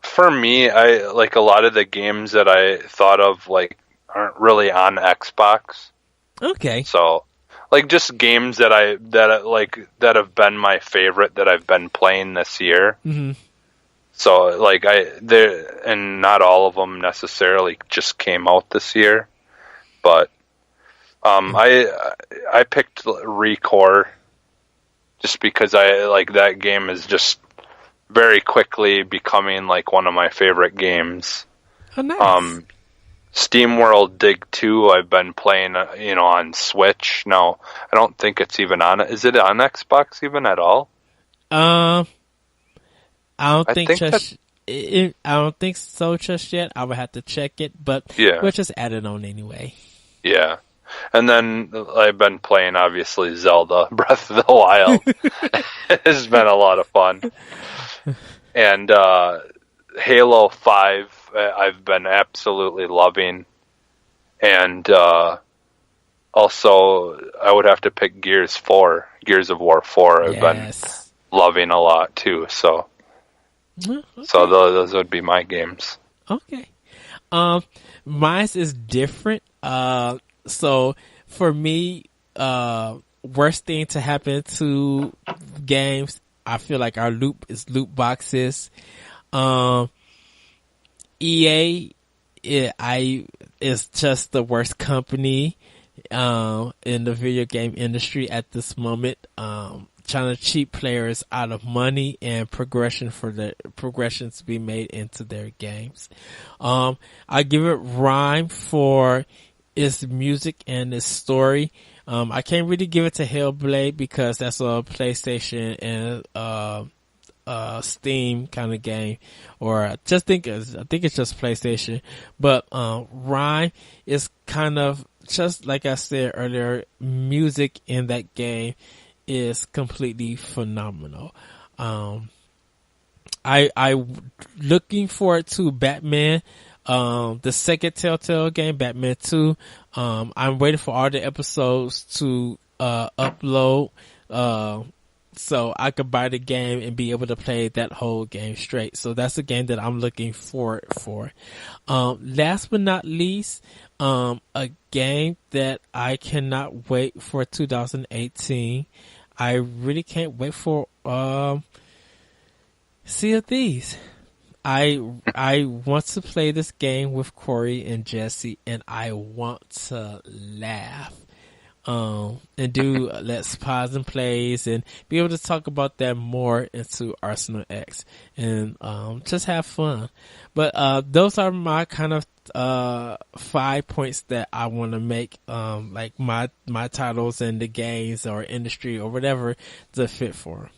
for me, I like a lot of the games that I thought of like aren't really on Xbox. Okay. So, like, just games that have been my favorite that I've been playing this year. Mm-hmm. So, like, and not all of them necessarily just came out this year, but I picked Recore just because I like that game is just very quickly becoming like one of my favorite games. Oh, nice. SteamWorld Dig 2 I've been playing, on Switch. No, I don't think it's even on it. Is it on Xbox even at all? I don't think so just yet. I would have to check it, but yeah, we'll just add it on anyway. Yeah. And then I've been playing, obviously, Zelda Breath of the Wild. It's been a lot of fun. And Halo 5, I've been absolutely loving. And also, I would have to pick Gears of War 4. I've been loving a lot, too. So, okay. So those would be my games. Okay. Mine is different. So for me, worst thing to happen to games, I feel like our loot boxes. EA, is just the worst company, in the video game industry at this moment. Trying to cheat players out of money and progressions to be made into their games. I give it Rhyme for its music and its story. I can't really give it to Hellblade because that's a PlayStation and Steam kind of game, or I think it's just PlayStation. But Rhyme is kind of just like I said earlier. Music in that game is completely phenomenal. I looking forward to Batman, the second Telltale game, Batman 2. I'm waiting for all the episodes to upload, so I could buy the game and be able to play that whole game straight. So that's a game that I'm looking forward for. Last but not least, a game that I cannot wait for 2018. I really can't wait for Sea of Thieves. I want to play this game with Corey and Jesse, and I want to laugh, and do let's pause and plays and be able to talk about that more into Arsenal X and just have fun. But those are my kind of list 5 points that I want to make, like my titles and the games or industry or whatever to fit for.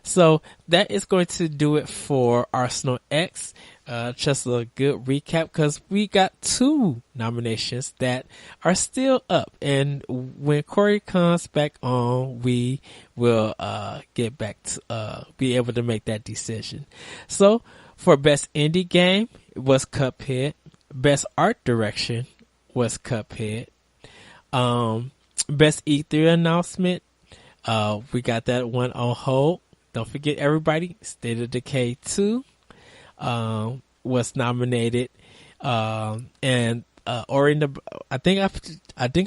So that is going to do it for Arsenal X. Just a good recap because we got 2 nominations that are still up, and when Corey comes back on, we will get back to be able to make that decision. So for best indie game was Cuphead. Best art direction was Cuphead. Best E3 announcement, we got that one on hold. Don't forget, everybody, State of Decay 2 was nominated, and Ori and the, I think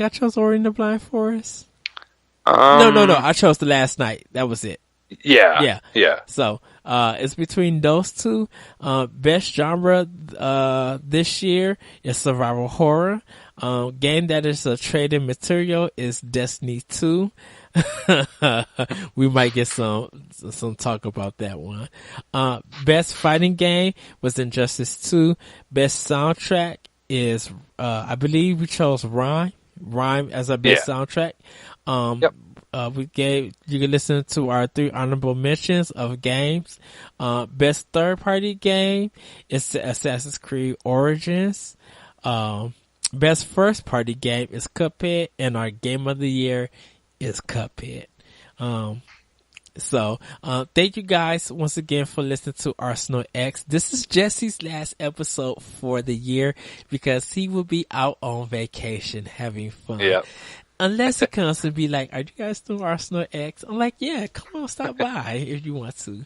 I chose Ori and the Blind Forest. No, I chose The Last Night. That was it. Yeah. So it's between those 2. Best genre this year is survival horror. Game that is a trading material is Destiny 2. We might get some talk about that one. Best fighting game was Injustice 2. Best soundtrack is I believe we chose Rhyme as our best soundtrack. Yep. You can listen to our 3 honorable mentions of games. Best third party game is Assassin's Creed Origins. Best first party game is Cuphead, and our game of the year is Cuphead. So thank you guys once again for listening to Arsenal X. This is Jesse's last episode for the year because he will be out on vacation having fun. Yep. Unless it comes to be like, are you guys doing Arsenal X? I'm like, yeah, come on, stop by if you want to.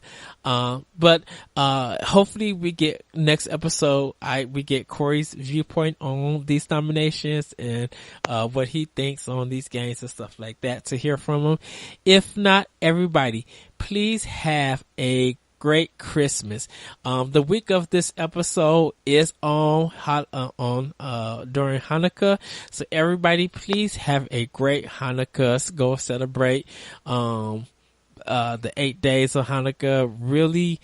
But hopefully we get next episode, we get Corey's viewpoint on these nominations and what he thinks on these games and stuff like that to hear from him. If not, everybody, please have a great Christmas. The week of this episode is on during Hanukkah, so everybody please have a great Hanukkah. Go celebrate the 8 days of Hanukkah. Really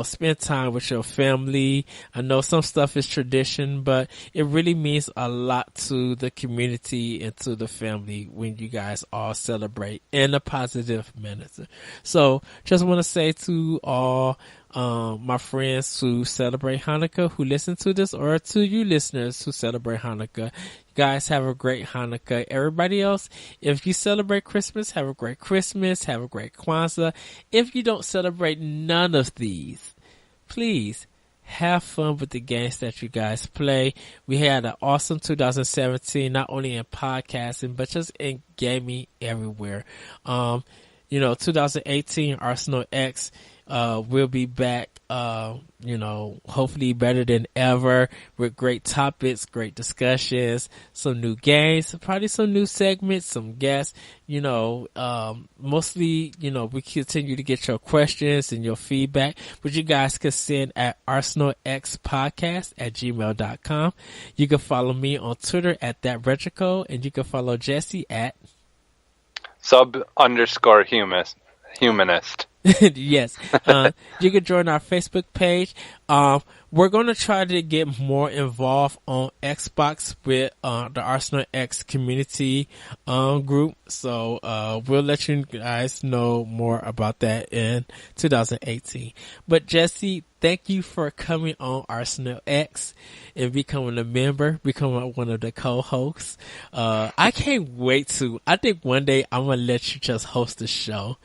spend time with your family. I know some stuff is tradition, but it really means a lot to the community and to the family when you guys all celebrate in a positive manner. So just want to say to all my friends who celebrate Hanukkah, who listen to this, or to you listeners who celebrate Hanukkah, you guys have a great Hanukkah. Everybody else, if you celebrate Christmas, have a great Christmas, have a great Kwanzaa. If you don't celebrate none of these, please have fun with the games that you guys play. We had an awesome 2017, not only in podcasting, but just in gaming everywhere. 2018 Arsenal X will be back, hopefully better than ever, with great topics, great discussions, some new games, probably some new segments, some guests, mostly, we continue to get your questions and your feedback, which you guys can send at arsenalxpodcast@gmail.com. You can follow me on Twitter at @retrocode, and you can follow Jesse at _humanist. Yes. You can join our Facebook page. We're going to try to get more involved on Xbox with the Arsenal X community group. So we'll let you guys know more about that in 2018. But Jesse, thank you for coming on Arsenal X and becoming a member, becoming one of the co-hosts. I can't wait to. I think one day I'm going to let you just host the show.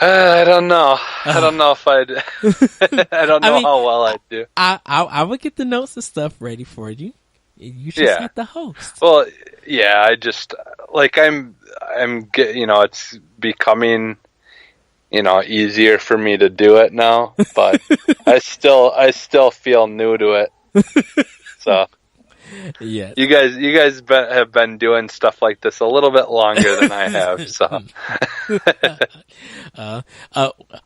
I don't know. I don't know if I'd. I don't know how well I'd do. I would get the notes and stuff ready for you. You just have the host. Well, yeah. I just I'm it's becoming easier for me to do it now, but I still feel new to it. So. Yes. You guys have been doing stuff like this a little bit longer than I have, so Uh,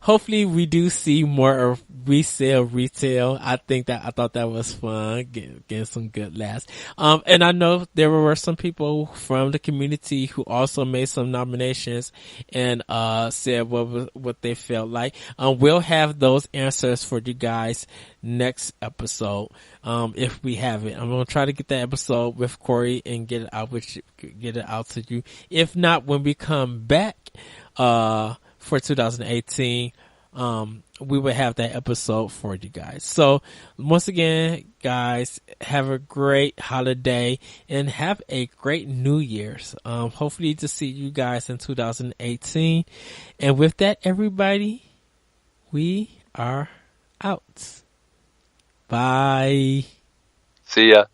hopefully we do see more of resale retail. I thought that was fun, getting some good laughs. And I know there were some people from the community who also made some nominations and, said what they felt like. We'll have those answers for you guys next episode. If we have it, I'm going to try to get that episode with Corey and get it out to you. If not, when we come back, for 2018, we will have that episode for you guys. So once again, guys, have a great holiday and have a great New Year's. Hopefully to see you guys in 2018. And with that, everybody, we are out. Bye. See ya.